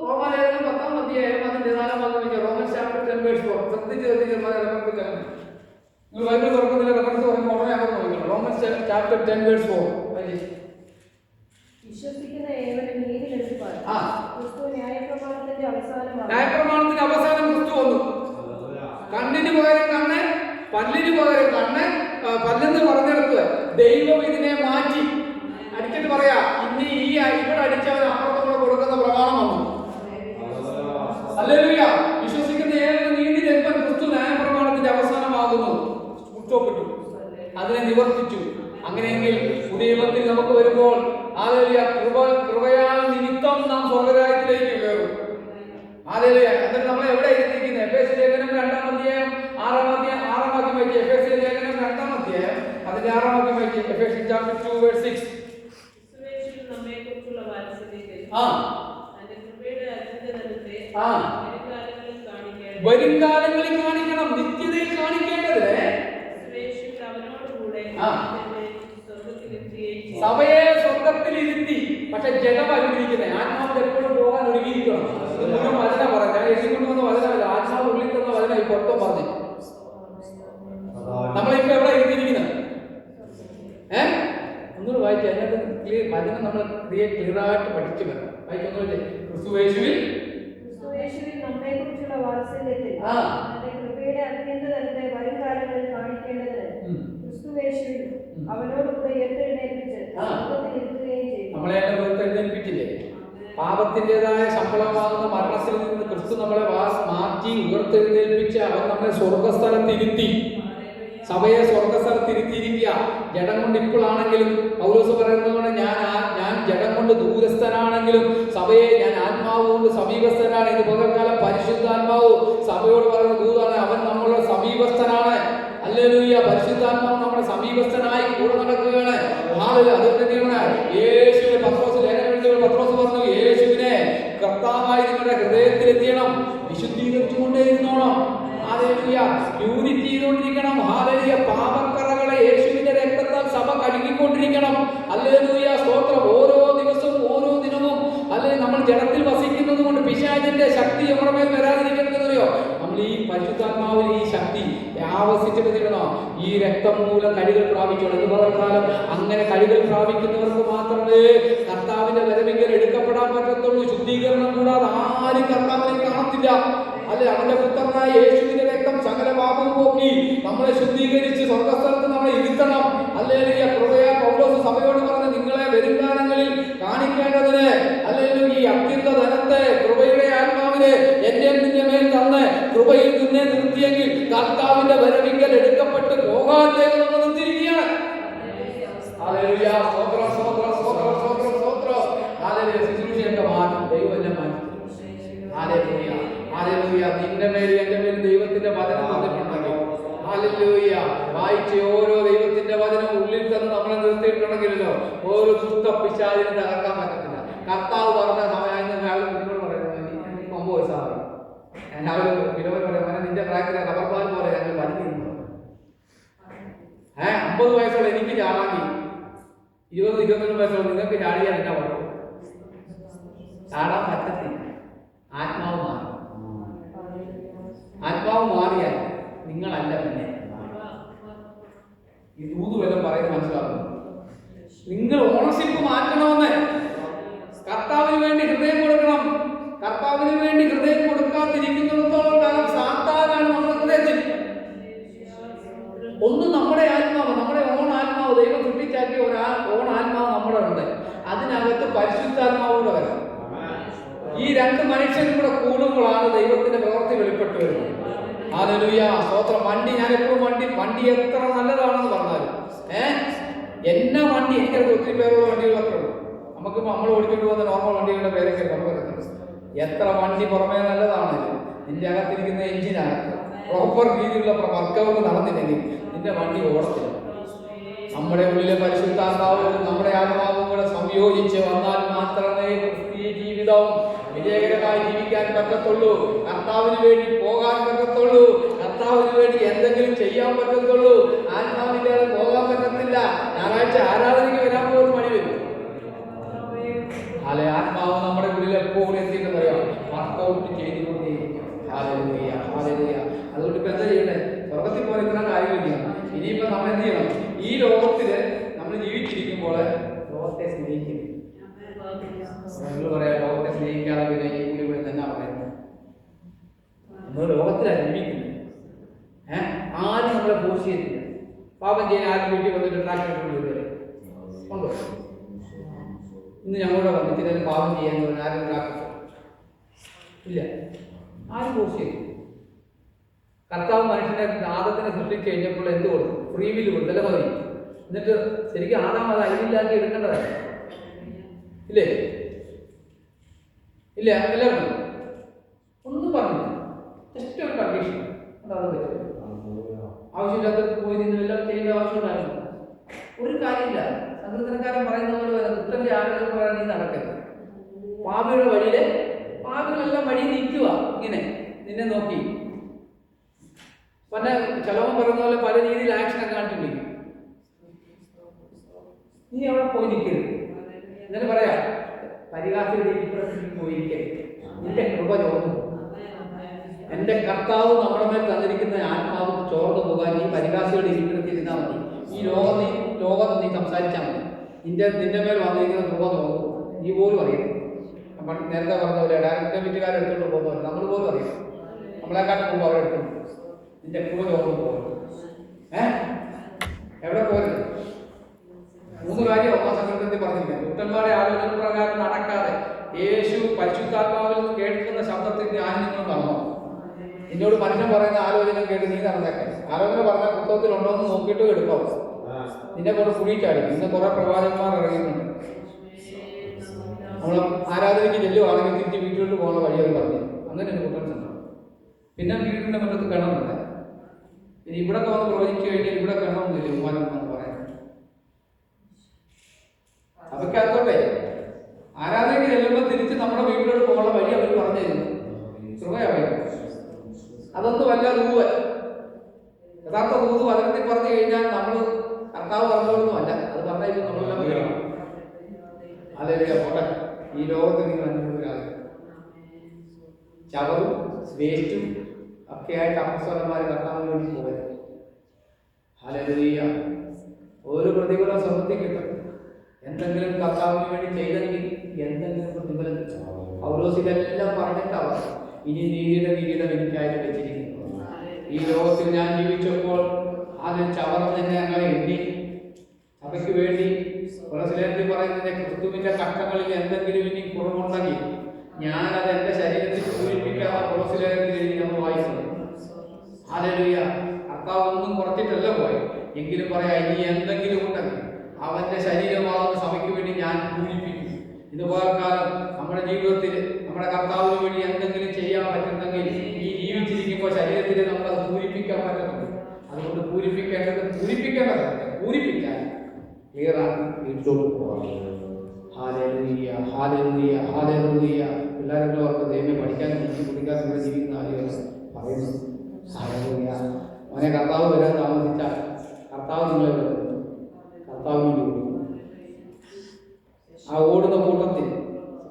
റോമാലേഖനം 10-ാം അധ്യായം അതിന്റെ 4-ാം വാക്യം, റോമൻസ് ചാപ്റ്റർ 10:4. ശ്രദ്ധിച്ച് നിങ്ങൾ ബൈബിൾ തുറക്കുന്നതിന്റെ റെഫറൻസ് പറയുമ്പോൾ ഉടനെ അങ്ങോട്ട് നോക്കണം. Romance chapter 10:4. വിശ്വസിക്കുന്ന ഏവരും നീതി ലഭിപ്പാൻ ക്രിസ്തു ന്യായപ്രമാണത്തിന്റെ അവസാനമാണ്. ന്യായപ്രമാണത്തിന്റെ അവസാനം ക്രിസ്തു വന്നു. കണ്ണിന് പകരം കണ്ണ്, പല്ലിന് പകരം കണ്ണ്, പല്ലെന്ന് പറഞ്ഞെടുത്ത് ദൈവം ഇതിനെ മാറ്റി. അടിച്ചിട്ട് പറയാ, ഇനി ഈ ഇവിടെ അടിച്ചവൻ അപ്പുറത്തോടെ കൊടുക്കുന്ന പ്രമാണം വന്നു. ഹല്ലേലൂയ. വിശ്വസിക്കുന്ന ഏവരും നീതി ലഭിപ്പാൻ ക്രിസ്തു ന്യായപ്രമാണത്തിന്റെ അവസാനമാകുന്നു. ഉച്ചോപ്പിട്ടു, അതിനെ നിവർത്തിച്ചു. അങ്ങനെയെങ്കിൽ പുതിയ നിയമത്തിൽ നമുക്ക് വരുമ്പോൾ ഹല്ലേലൂയ, കൃപയാൽ നിമിത്തം നാം സ്വർഗ്ഗരാജ്യത്തിലേക്ക് കയറും. ഹല്ലേലൂയ. എന്നിട്ട് നമ്മൾ എവിടെ എത്തിയിരിക്കുന്നത്? എഫേസ്യ ലേഖനം 2-ാം അധ്യായം 6-ാം വാക്യം വായിച്ച്. എഫേസ്യ ലേഖനം 2-ാം അധ്യായം അതിന്റെ 6-ാം വാക്യം വായിച്ച്. എഫേസ്യ ചാപ്റ്റർ 2:6. വരും കാലങ്ങളിൽ കാണിക്കണം, നിത്യതയിൽ കാണിക്കേണ്ടതിന് സഭയെ സ്വർഗത്തിൽ ഇരുത്തി. പക്ഷെ ജഡം അനുഭവിക്കുന്നത് ആത്മാവ് എപ്പോഴും പോകാൻ ഒരുങ്ങിയിരിക്കണം. വചന പറഞ്ഞ എഴുതിക്കൊണ്ട് വന്ന വചനമല്ല, ആത്മാവ് ഉള്ളിൽ തന്ന വചന ഈ പുറത്തും പറഞ്ഞു. നമ്മളിപ്പോ എവിടെ ഇരുത്തിയിരിക്കുന്നത്? ഒന്നുകൂടെ വായിക്കുക. അതിനകത്ത് വചനം നമ്മൾ ക്ലിയറായിട്ട് പഠിച്ചു വരണം. വായിക്കൊന്നുമില്ലേ? ക്രിസ്തുയേശുവിൽ നമ്മെക്കുറിച്ചുള്ള വാത്സല്യത്തിൽ കൃപയുടെ അത്യന്തതലത്തെ വരും കാലങ്ങളിൽ കാണിക്കേണ്ടതിന് ക്രിസ്തുയേശുവിൽ അവനോട് കൂടെ ഉയർത്തെഴുന്നേൽപ്പിച്ച് നമ്മളെ ഉയർത്തെഴുന്നേൽപ്പിച്ചില്ലേ? പാപത്തിൻ്റെതായ ശമ്പളമാകുന്ന മരണത്തിൽ നിന്ന് ക്രിസ്തു നമ്മളെ മാറ്റി ഉയർത്തെഴുന്നേൽപ്പിച്ച് അവൻ നമ്മളെ സ്വർഗസ്ഥലത്തിരുത്തി. സഭയെ സ്വർഗസ്ഥലത്തിരുത്തിയിരിക്കുക. ജഡം കൊണ്ട് ഇപ്പോഴാണെങ്കിലും പൗലോസ് പറയുന്നതുകൊണ്ട് ഞാൻ ജഡം കൊണ്ട് ദൂരസ്ഥനാണെങ്കിലും സഭയെ ഞാൻ ആത്മാവ് കൊണ്ട് സമീപസ്ഥനാണ്. ഇത് പകൽക്കാലം പരിശുദ്ധാത്മാവ് സഭയോട് പറയുന്ന ദൂതാണ്. അവൻ നമ്മളുടെ സമീപസ്ഥനാണ്. ഹല്ലേലൂയ. പരിശുദ്ധാത്മാവ് നമ്മുടെ സമീപസ്ഥനായി കൂടെ നടക്കുകയാണ്. അതുകൊണ്ട് യേശുവിനെ പത്രോസ് പറഞ്ഞു, യേശുവിനെ കർത്താവായി നിങ്ങളുടെ ഹൃദയത്തിൽ എത്തിയണം, വിശുദ്ധീകരിച്ചുകൊണ്ടേയിരുന്നോണം. യൂണിറ്റ് ചെയ്തുകൊണ്ടിരിക്കണം. ഹാലേലൂയ. പാപക്കറകളെ യേശുവിന്റെ രക്തത്താൽ സഭ കഴുകിക്കൊണ്ടിരിക്കണം. ഹല്ലേലൂയ. സ്തോത്രം. ഓരോ ദിവസവും ഓരോ ദിനവും അല്ലെങ്കിൽ നമ്മൾ ജഡത്തിൽ വസിക്കുന്നത് കൊണ്ട് പിശാചിന്റെ ശക്തി നമ്മുടെ മേൽ വരാതിരിക്കണമെന്നറിയോ? നമ്മൾ ഈ പരിശുദ്ധാത്മാവിൽ ഈ ശക്തി ആവസിച്ചിട്ട് നിൽക്കണോ? ഈ രക്തം മൂലം കഴുകൽ പ്രാപിച്ചോളൂ. എന്ന് പറഞ്ഞാലും അങ്ങനെ കഴുകൽ പ്രാപിക്കുന്നവർക്ക് മാത്രമേ കർത്താവിന്റെ വരവിങ്കൽ എടുക്കപ്പെടാൻ പറ്റത്തുള്ളൂ. ശുദ്ധീകരണം കൂടാതെ ആരും കർത്താവിനെ കാണത്തില്ല. അല്ലെ, അവന്റെ പുത്രനായ യേശുവിന്റെ രക്തം സകല പാപവും പോക്കി നമ്മളെ ശുദ്ധീകരിച്ച് സ്വർഗസ്ഥലത്ത് നമ്മളെ ഇരുത്തണം. ഹല്ലേലൂയ. കൃപയാ പൗലോസ് സഭയോട് പറഞ്ഞ് നിങ്ങളെ വരുംകാലങ്ങളിൽ കാണിക്കേണ്ടതിന് ഹല്ലേലൂയ ഈ അത്യന്ത ധനത്തെ കൃപയുടെ ആത്മാവിനെ എന്റെ നിന്റെ മേൽ തന്ന് കൃപയിൽ നിന്നെ നിർത്തിയെങ്കിൽ കർത്താവിന്റെ വരവിങ്കൽ എടുക്കപ്പെട്ട് പോകാൻ നമ്മൾ നിർത്തിയിരിക്കുകയാണ്. ഹല്ലേലൂയ. സ്തോത്രം, സ്തോത്രം, സ്തോത്രം, സ്തോത്രം, സ്തോത്രം. ഹല്ലേലൂയ. ശുശ്രൂഷയൊക്കെ മാറ്റി ദൈവം എല്ലാം മാറ്റി. ഹല്ലേലൂയ. ഹല്ലേലൂയ. നിന്റെ മേൽ എന്റെ മേൽ ദൈവത്തിന്റെ വചനം തന്നിട്ടുണ്ടെങ്കിൽ ഹല്ലേലൂയ വായിച്ച് ഓരോ ദൈവത്തിന്റെ വചനം ഉള്ളിൽ തന്നെ നമ്മളെ നിർത്തിയിട്ടുണ്ടെങ്കിലോ ഓരോ ദുഷ്ട പിശാചിനെ തകർക്കാൻ പറ്റത്തില്ല. കർത്താവ് പറഞ്ഞ സമയം പറയുന്നത് 9 വയസ്സാണ്. എല്ലാവരും വിലോപനം പറയാം, നിന്റെ പ്രായത്തിലെ റബ്ബർപാൽ പോലെ ഞങ്ങൾ പഠിക്കുന്നു. 50 വയസ്സുള്ള എനിക്ക് ചാടാങ്ങി 20-21 വയസ്സുള്ള നിങ്ങൾക്ക് ചാടിയാൽ എന്നാ പറയും? ചാടാൻ പറ്റത്തില്ല. ആത്മാവ് മാറി. ആത്മാവ് മാറിയാൽ നിങ്ങളല്ല പിന്നെ. ഈ ദൂതുവെല്ലാം പറയുന്നത് മനസ്സിലാക്കുന്നു. നിങ്ങൾ ഓണർഷിപ്പ് മാറ്റണമെന്ന്. കർത്താവിന് വേണ്ടി ഹൃദയം കൊടുക്കണം. കർത്താവിന് വേണ്ടി ഹൃദയം കൊടുക്കാതിരിക്കുന്നിടത്തോളം കാലം സാത്താനാണ് നമ്മുടെ ഹൃദയത്തിൽ. ഒന്ന് നമ്മുടെ ആത്മാവ്, നമ്മുടെ ആത്മാവ് ദൈവം സൃഷ്ടിച്ചാക്കിയ ഓൺ ആത്മാവ് നമ്മുടെ ഉണ്ട്. അതിനകത്ത് പരിശുദ്ധാത്മാവൂടെ വരണം. ഈ രണ്ട് മനുഷ്യരും കൂടെ കൂടുമ്പോഴാണ് ദൈവത്തിന്റെ പ്രവൃത്തി വെളിപ്പെട്ടു വരുന്നത്. ഹല്ലേലൂയ. സ്തോത്രം. ഞാൻ എപ്പോഴും വണ്ടി എത്ര നല്ലതാണെന്ന് പറഞ്ഞാലും എന്നാ വണ്ടി എനിക്കത് ഒത്തിരി പേരുള്ള വണ്ടികളൊക്കെ ഉള്ളു. നമുക്കിപ്പോൾ നമ്മൾ ഓടിക്കൊണ്ട് പോകുന്ന നോർമൽ വണ്ടികളുടെ പേരൊക്കെ നമുക്ക് എത്ര വണ്ടി പുറമേ നല്ലതാണെങ്കിലും നിന്റെ അകത്തിരിക്കുന്ന എഞ്ചിനകത്ത് പ്രോപ്പർ രീതിയിലുള്ള വർക്കൗട്ട് നടന്നില്ലെങ്കിൽ നിന്റെ വണ്ടി ഓടത്തില്ല. നമ്മുടെ ഉള്ളിലെ പരിശുദ്ധാത്മാവും നമ്മുടെ ആത്മാവും കൂടെ സംയോജിച്ച് വന്നാൽ മാത്രമേ ക്രിസ്തീയ ജീവിതം വിജയകരമായി ജീവിക്കാൻ പറ്റത്തുള്ളൂ. കർത്താവിന് വേണ്ടി പോകാൻ പറ്റത്തുള്ളൂ. കർത്താവിന് വേണ്ടി എന്തെങ്കിലും ചെയ്യാൻ പറ്റത്തുള്ളൂ. ആത്മാവില്ലാതെ പോകാൻ പറ്റത്തില്ല. ഞായറാഴ്ച ആരാധനയ്ക്ക് വരാൻ പോകുന്ന മണി വരും. അല്ലെ, ആത്മാവ് നമ്മുടെ ഉള്ളിൽ എപ്പോഴും എന്തെങ്കിലും പറയാം, വർക്കൗട്ട് ചെയ്തുകൊണ്ടേയിരിക്കും. Hallelujah, hallelujah. അതുകൊണ്ട് ഇപ്പൊ എന്താ ചെയ്യണ്ടേ? സ്വർഗത്തിൽ പോലെ ഇത്ര കാര്യമില്ല. ഇനിയിപ്പോ നമ്മൾ എന്ത് ചെയ്യണം? ഈ ലോകത്തില് നമ്മൾ ജീവിച്ചിരിക്കുമ്പോൾ ലോകത്തെ സ്നേഹിക്കുന്നു. നിങ്ങൾ പറയാം ലോകത്തെ സ്നേഹിക്കാതെ പിന്നെ ഈ കൂടി ഇവിടെ തന്നെ പറയുന്നത്. നമ്മൾ ലോകത്തിലാണ് ജീവിക്കുന്നത്. ആരും നമ്മളെ ഫോഴ്സ് ചെയ്തില്ല. പാപം ചെയ്യാൻ ആരും വീട്ടിൽ വന്നിട്ട് ഉണ്ടാക്കിയിട്ടുള്ളൂ ഉണ്ടോ? ഇന്ന് ഞങ്ങളുടെ വന്നിട്ട് പാപം ചെയ്യാൻ ആരും ഉണ്ടാക്കി ഇല്ല. ആരും ഫോഴ്സ് ചെയ്തു. കർത്താവ് മനുഷ്യനെ ആദത്തിനെ സൃഷ്ടിച്ച് കഴിഞ്ഞപ്പോൾ എന്ത് കൊടുത്തു? ഫ്രീ വില്ല് കൊടുത്തു. അല്ല മതി. എന്നിട്ട് ശരിക്കും ആദാം അത് അയിലില്ലാക്കി എടുക്കേണ്ടതാണ്. ഇല്ലേ? ഇല്ല. എല്ലാവർക്കും ഒന്നും പറഞ്ഞു. ജസ്റ്റ് ഒരു കണ്ടീഷൻ. ആവശ്യമില്ലാത്ത പോയി നിന്ന് എല്ലാം ചെയ്യേണ്ട ആവശ്യമുണ്ടായിരുന്നു. ഒരു കാര്യമില്ല. സങ്കീർത്തനക്കാരൻ പറയുന്ന പോലെ ദുഷ്ടന്റെ ആളുകൾ പറയാൻ നീ നടക്കരുത്. പാപിയുടെ വഴിയില് പാപികളെല്ലാം വഴി നിൽക്കുക. ഇങ്ങനെ നിന്നെ നോക്കി പല ചലവും പറയുന്ന പോലെ പല രീതിയിൽ ആക്ഷനൊക്കെ കാണിച്ചിട്ടിരിക്കും. നീ അവിടെ പോയി നിൽക്കരുത്. എന്നിട്ട് പറയാ പരിഹാസിയുടെ ഇപ്പുറത്തിൽ പോയിരിക്കരുത്. നിന്റെ കൃപ ചോർന്നു. എന്റെ കർത്താവ് നമ്മുടെ മേൽ തന്നിരിക്കുന്ന ആത്മാവ് ചോർന്നു പോകാൻ ഈ പരിഹാസിയുടെ ഇരിപ്പിടത്തിൽ ഇരുന്നാൽ മതി. ഈ ലോകം നീ സംസാരിച്ചാൽ മതി. നിന്റെ മേൽ വന്നിരിക്കുന്ന കൃപ തോന്നും. നീ പോലും അറിയണം. നമ്മൾ നേരത്തെ പറഞ്ഞ പോലെ ഡയറക്റ്റ് വീട്ടുകാരെടുത്തോണ്ട് പോകുന്നവരെ നമ്മൾ പോലും അറിയണം. നമ്മളെക്കാട്ടും മുമ്പ് അവരെടുത്തു. നിന്റെ കൃപ ചോർന്നു പോകും. എവിടെ പോയത്? 3 കാര്യം ഒന്നാം സങ്കീർത്തനത്തിൽ പറഞ്ഞില്ല. ദുഷ്ടന്മാരുടെ ആലോചന പ്രകാരം നടക്കാതെ യേശു പരിശുദ്ധാത്മാവിൽ നിന്ന് കേൾക്കുന്ന ശബ്ദത്തിൽ ഞാൻ നിങ്ങൾ നടന്നോ? എന്നോട് മനുഷ്യൻ പറയുന്ന ആലോചന കേട്ട് നീ നടന്നേക്കെ. ആലോചന പറഞ്ഞാൽ പുസ്തകത്തിലുണ്ടോ എന്ന് നോക്കിയിട്ട് എടുക്കാം. നിന്നെ കൊണ്ട് കുഴിച്ചാടി. ഇന്ന് കുറെ പ്രവാചകന്മാർ ഇറങ്ങിയിട്ടുണ്ട്. നമ്മൾ ആരാധനയ്ക്ക് ചെല്ലുവാണെങ്കിൽ തിരിച്ച് വീട്ടിലോട്ട് പോകുന്ന വഴി അവർ പറഞ്ഞു. അങ്ങനെ ഒരു കുട്ടൻസ് ഉണ്ട്. പിന്നെ വീടിൻ്റെ മുറ്റത്ത് കിണറുണ്ട്. ഇനി ഇവിടെ വന്ന് പ്രവചിച്ചു കഴിഞ്ഞാൽ ഇവിടെ കിണറൊന്നുമില്ല ബഹുമാനം എന്ന് പറയാൻ. അതൊക്കെ അതോട്ടെ ആരാധനയ്ക്ക് ചെല്ലുമ്പോൾ തിരിച്ച് നമ്മുടെ വീട്ടിലോട്ട് പോകുന്ന വഴി അവർ പറഞ്ഞു തരുന്നു. കൃപയാവേ അതൊന്നും വല്ല തൂവ്. യഥാർത്ഥ തൂത് വചനത്തിൽ പറഞ്ഞു കഴിഞ്ഞാൽ നമ്മൾ കർത്താവ് പറഞ്ഞതൊന്നും അല്ല. അത് പറഞ്ഞാൽ നമ്മളെല്ലാം കേൾക്കണം. അതെല്ലാം പോട്ടെ. ഈ ലോകത്ത് നിങ്ങൾ അനുഭവിക്കാതെ ചവറും വേസ്റ്റും ഒക്കെ ആയിട്ട് അപ്പസ്വലന്മാർ കർത്താവിന് വേണ്ടി പോയത്. ഹല്ലേലൂയ. ഒരു പ്രതിഫലം സ്വർഗ്ഗത്തിൽ കിട്ടും. എന്തെങ്കിലും കർത്താവിന് വേണ്ടി ചെയ്തെങ്കിൽ എന്തെങ്കിലും പ്രതിഫലം കിട്ടും. പൗലോസിലെല്ലാം പറഞ്ഞിട്ടാവാം ഇനി നീതിയുടെ കിരീടം എനിക്കായിട്ട് വെച്ചിരിക്കുന്നു. ഈ ലോകത്തിൽ ഞാൻ ജീവിച്ചപ്പോൾ അതിൽ ചവറം തന്നെ ഞങ്ങളെ എണ്ണി സഭയ്ക്ക് വേണ്ടി കൊലസിലേറ്റി പറയുന്നത് ക്രിസ്തുവിന്റെ കഷ്ടങ്ങളിൽ എന്തെങ്കിലും ഇനി കുറവുണ്ടെങ്കിൽ ഞാനത് എൻ്റെ ശരീരത്തിൽ പൂരിപ്പിക്കാതെ കൊലസിലേറ്റി എഴുതി നമ്മൾ വായിക്കുന്നത്. ഹല്ലേലൂയ. കർത്താവ് ഒന്നും കുറച്ചിട്ടല്ല പോയി. എങ്കിലും പറയാം ഇനി എന്തെങ്കിലും ഉണ്ടെങ്കിൽ അവന്റെ ശരീരമാകുന്ന സഭയ്ക്ക് വേണ്ടി ഞാൻ പൂരിപ്പിക്കും. ഇതുപോലെ കാലം നമ്മുടെ ജീവിതത്തിൽ നമ്മുടെ കർത്താവിന് വേണ്ടി എന്തെങ്കിലും ചെയ്യാൻ പറ്റുന്നെങ്കിൽ ഈ ജീവിച്ചിരിക്കുമ്പോൾ ശരീരത്തിൽ നമുക്കത് പൂരിപ്പിക്കാൻ പറ്റുന്നുണ്ട്. അതുകൊണ്ട് പൂരിപ്പിക്കേണ്ടതല്ല പൂരിപ്പിക്കാൻ ക്ലിയറാക്കി വീട്ടിലോട്ട് പോകാം. Hallelujah hallelujah hallelujah. പിള്ളേരെല്ലാം അവർക്ക് ദൈവം പഠിക്കാനും കുടിക്കാൻ ഇവിടെ ജീവിക്കുന്ന ആളുകൾ പറയുന്നു. ഹല്ലേലൂയ. അവനെ കർത്താവ് വരാൻ താമസിച്ചാൽ കർത്താവ് നിങ്ങളെ വരുന്നു. കർത്താവിന് വേണ്ടി ഓടുന്നു. ആ ഓടുന്ന കൂട്ടത്തിൽ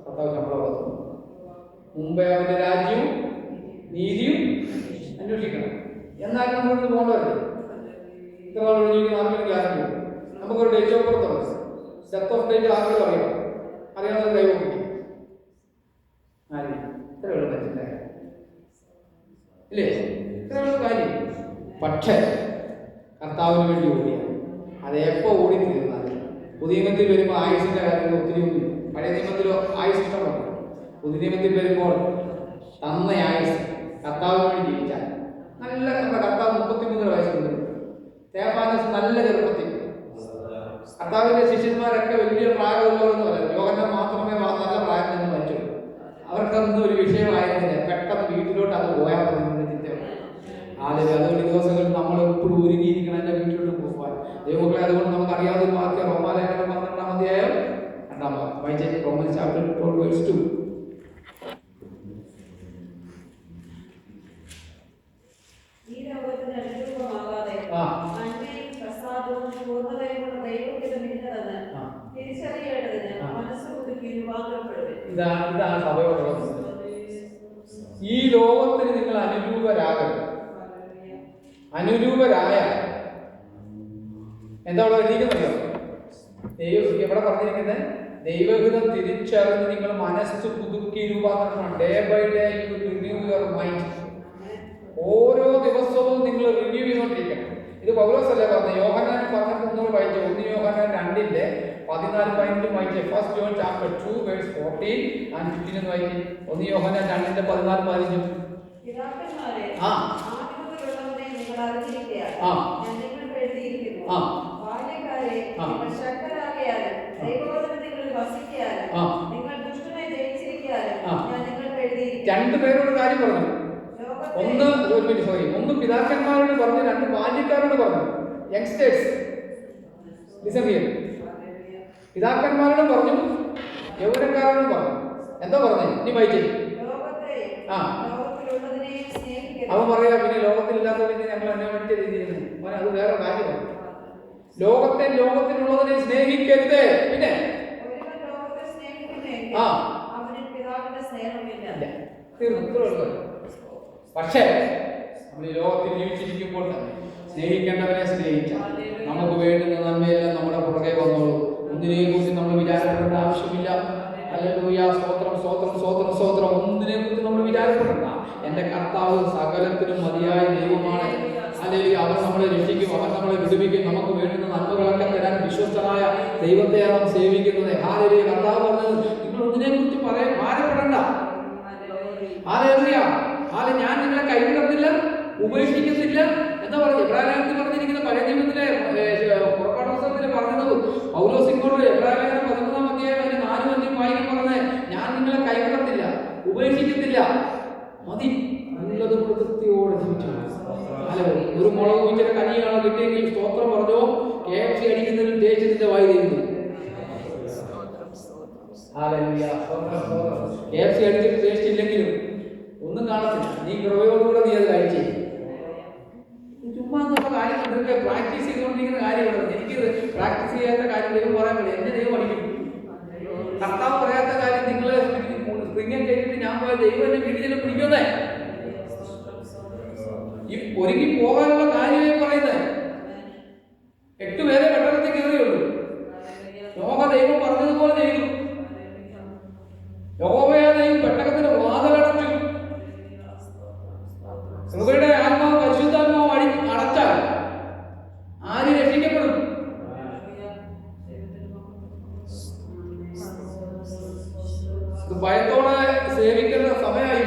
കർത്താവ് ശമ്പളം വന്നു. മുമ്പേ അവന്റെ രാജ്യവും നീതിയും അന്വേഷിക്കണം. എന്നാൽ നമ്മളിന്ന് പോകേണ്ടവരല്ലേ? ഇത്ര നാൾ ജീവിക്കുന്ന ആർക്കും ഗ്യാരണ്ടി. നമുക്കൊരു ഡേറ്റ് ഓഫ് ബർത്ത് ഉണ്ട്. ഡെത്ത് ഓഫ് ഡേറ്റ് ആർക്കും അറിയാം. അറിയാവുന്നത് കൈവക്കും. ഇത്രയുള്ള മനുഷ്യൻ്റെ ഇല്ലേ? ഇത്രയുള്ള കാര്യം. പക്ഷേ കർത്താവിന് വേണ്ടി ഓടിയാണ്. അത് എപ്പോൾ ഓടി തീർന്നാലും പുതിയ നിയമത്തിൽ വരുമ്പോൾ ആയുസിന്റെ കാര്യങ്ങൾ ഒത്തിരി ഒന്നും. പഴയ നിയമത്തിലോ ആയുസ് ഇഷ്ടമാണ്. പുതിയ നിയമത്തിൽ വരുമ്പോൾ തന്ന ആയുസ് കർത്താവിന് വേണ്ടി ജീവിച്ചാൽ നല്ല നമ്മുടെ കർത്താവ് 33 വയസ്സുണ്ട്. തേഫാനസ് നല്ല ചെറുപ്പത്തിൽ. കർത്താവിന്റെ ശിഷ്യന്മാരൊക്കെ വലിയ പ്രായമുള്ളവരെന്ന് പറയുന്നത് യോഹന്നാൻ മാത്രമേ നല്ല പ്രായം തന്നെ മറ്റു. അവർക്കൊന്നും ഒരു വിഷയമായിരുന്നില്ല. പെട്ടെന്ന് വീട്ടിലോട്ട് അത് പോയാൽ മതി എന്നുള്ള ചിന്തയാണ്. അതുകൊണ്ട് ദിവസങ്ങളിൽ നമ്മൾ എപ്പോഴും ഒരുങ്ങിയിരിക്കണം എൻ്റെ വീട്ടിലോട്ട് പോകാൻ. ദൈവമക്കളെ അതുകൊണ്ട് നമുക്ക് അറിയാവുന്ന വാക്യം റോമാലേഖനം 12-ാം അധ്യായം 2-ാം വാക്യം വായിച്ചേ. Romance chapter 12:2. ഇതാണ് സഭയോടുള്ളത്. ഈ ലോകത്തിന് നിങ്ങൾ അനുരൂപരാകരുത്. അനുരൂപരായ എന്താ അവിടെ എഴുതിയിരിക്കുന്നറിയോ? എവിടെ പറഞ്ഞിരിക്കുന്നത്? ദൈവഹിതം തിരിച്ചറിഞ്ഞ് നിങ്ങൾ മനസ്സ് പുതുക്കി രൂപാന്തരണം. Day by day you renew your mind. ഓരോ ദിവസവും നിങ്ങൾ റിന്യൂ ചെയ്തുകൊണ്ടിരിക്കണം. ഇത് പൗലോസല്ലേ പറഞ്ഞു. യോഹന്നാൻ പറഞ്ഞപ്പോൾ ഒന്നുകൂടെ വായിച്ചു. 1 യോഹന്നാൻ 2:14-15 വായിച്ചേ. 1 John chapter 2 verse 14 and 15 എന്ന് വായിച്ചേ. 1 യോഹന്നാൻ 2:14-15. രണ്ടുപേരോട് കാര്യം പറഞ്ഞു. ഒന്ന് പിതാക്കന്മാരോട് പറഞ്ഞു, 2 ബാല്യക്കാരോട് പറഞ്ഞു. Youngsters listen here. പിതാക്കന്മാരോട് പറഞ്ഞു, യൗവനക്കാരോട് പറഞ്ഞു. എന്താ പറഞ്ഞേ? ഇനി വായിച്ചേ. അവൻ പറയാ പിന്നെ ലോകത്തിലില്ലാത്തതിനെ ഞങ്ങൾ എന്നെ വേണ്ടി ചെയ്യുന്നു. അത് വേറെ കാര്യമാണ്. ലോകത്തിലുള്ളതിനെ സ്നേഹിക്കരുത്. പിന്നെ പക്ഷേ നമ്മൾ ഈ ലോകത്തിൽ ജീവിച്ചിരിക്കുമ്പോൾ സ്നേഹിക്കേണ്ടവരെ സ്നേഹിച്ചാൽ നമുക്ക് വേണ്ടുന്ന നന്മയെല്ലാം നമ്മുടെ പുറകെ വന്നോളൂ. ഒന്നിനെ കുറിച്ച് നമ്മൾ വിചാരപ്പെടേണ്ട ആവശ്യമില്ല. ഹല്ലേലൂയ. സ്തോത്രം സ്തോത്രം സ്തോത്രം സ്തോത്രം. ഒന്നിനെ കുറിച്ച് നമ്മൾ വിചാരപ്പെടേണ്ട. എൻ്റെ കർത്താവ് സകലത്തിനും മതിയായ ദൈവമാണ്. ഹല്ലേലൂയ. അവൻ നമ്മളെ രക്ഷിക്കും, അവൻ നമ്മളെ വിടുവിക്കും. നമുക്ക് വേണ്ടുന്ന നന്മകളൊക്കെ തരാൻ വിശ്വസ്തനായ ദൈവത്തെയാണ് നാം സേവിക്കുന്നത്. ഹല്ലേലൂയ. കർത്താവ് പറഞ്ഞത് നിങ്ങളൊന്ന് ഒന്നിനെ കുറിച്ച് ഭാരപ്പെടണ്ട. ഹല്ലേലൂയ. ഞാൻ നിങ്ങളെ കൈവിടത്തില്ല, ഉപേക്ഷിക്കത്തില്ല എന്താ പറയുക? എബ്രായലേഖനത്തിൽ പറഞ്ഞിരിക്കുന്ന പഴയ നിയമത്തിലെ പുറപ്പാട് പുസ്തകത്തിൽ പറഞ്ഞത് പൗലോസ് ഇങ്ങോട്ട് എബ്രായലേഖനം 11-ാം അധ്യായം 4-5 വായിക്കാൻ പറഞ്ഞത് ഞാൻ നിങ്ങളെ കൈവിടത്തില്ല, ഉപേക്ഷിക്കത്തില്ല. മതി, നല്ലത് തൃപ്തിയോടെ ജീവിച്ചു. ഒരു മുളക് കുഴിച്ചിട്ട് കനിയാണ് കിട്ടിയെങ്കിൽ സ്തോത്രം പറഞ്ഞോ. KFC അടിക്കുന്നതിൽ തേച്ചതിന്റെ വായി തീരുന്നു. KFC അടിച്ചിട്ട് ടേസ്റ്റ് ഇല്ലെങ്കിലും ഒന്നും കാണത്തില്ല. നീ കൃപയോടുകൂടെ നീ അത് കഴിച്ചേ. ചുമ്മാ എന്നുള്ള കാര്യം ഇതൊക്കെ പ്രാക്ടീസ് ചെയ്തുകൊണ്ടിരിക്കുന്ന കാര്യമാണ്. എനിക്കിത് പ്രാക്ടീസ് ചെയ്യാത്ത കാര്യം ദൈവം പറയാൻ പറ്റില്ല. എന്നെ ദൈവം പഠിക്കും. കർത്താവ് പറയാത്ത കാര്യം നിങ്ങൾ സ്പ്രിംഗം ചെയ്തിട്ട് ഞാൻ പോയ ദൈവം എന്നെ വീട്ടിൽ പിടിക്കുന്നേ. ഈ ഒരുങ്ങി പോകാനുള്ള കാര്യമേ പറയുന്നത്. 8 പേരെ പെട്ടകത്തിൽ കയറിയുള്ളൂ. നോഹ ദൈവം പറഞ്ഞതുപോലെ ചെയ്തു. യഹോവയായ ദൈവം പെട്ടകത്തിന്റെ വാതിലടച്ചു. കൃപയുടെ ആത്മാവ് പരിശുദ്ധാത്മാവ് അടച്ചാൽ ആര് രക്ഷിക്കപ്പെടും? ഭയത്തോടെ സേവിക്കേണ്ട സമയമായി.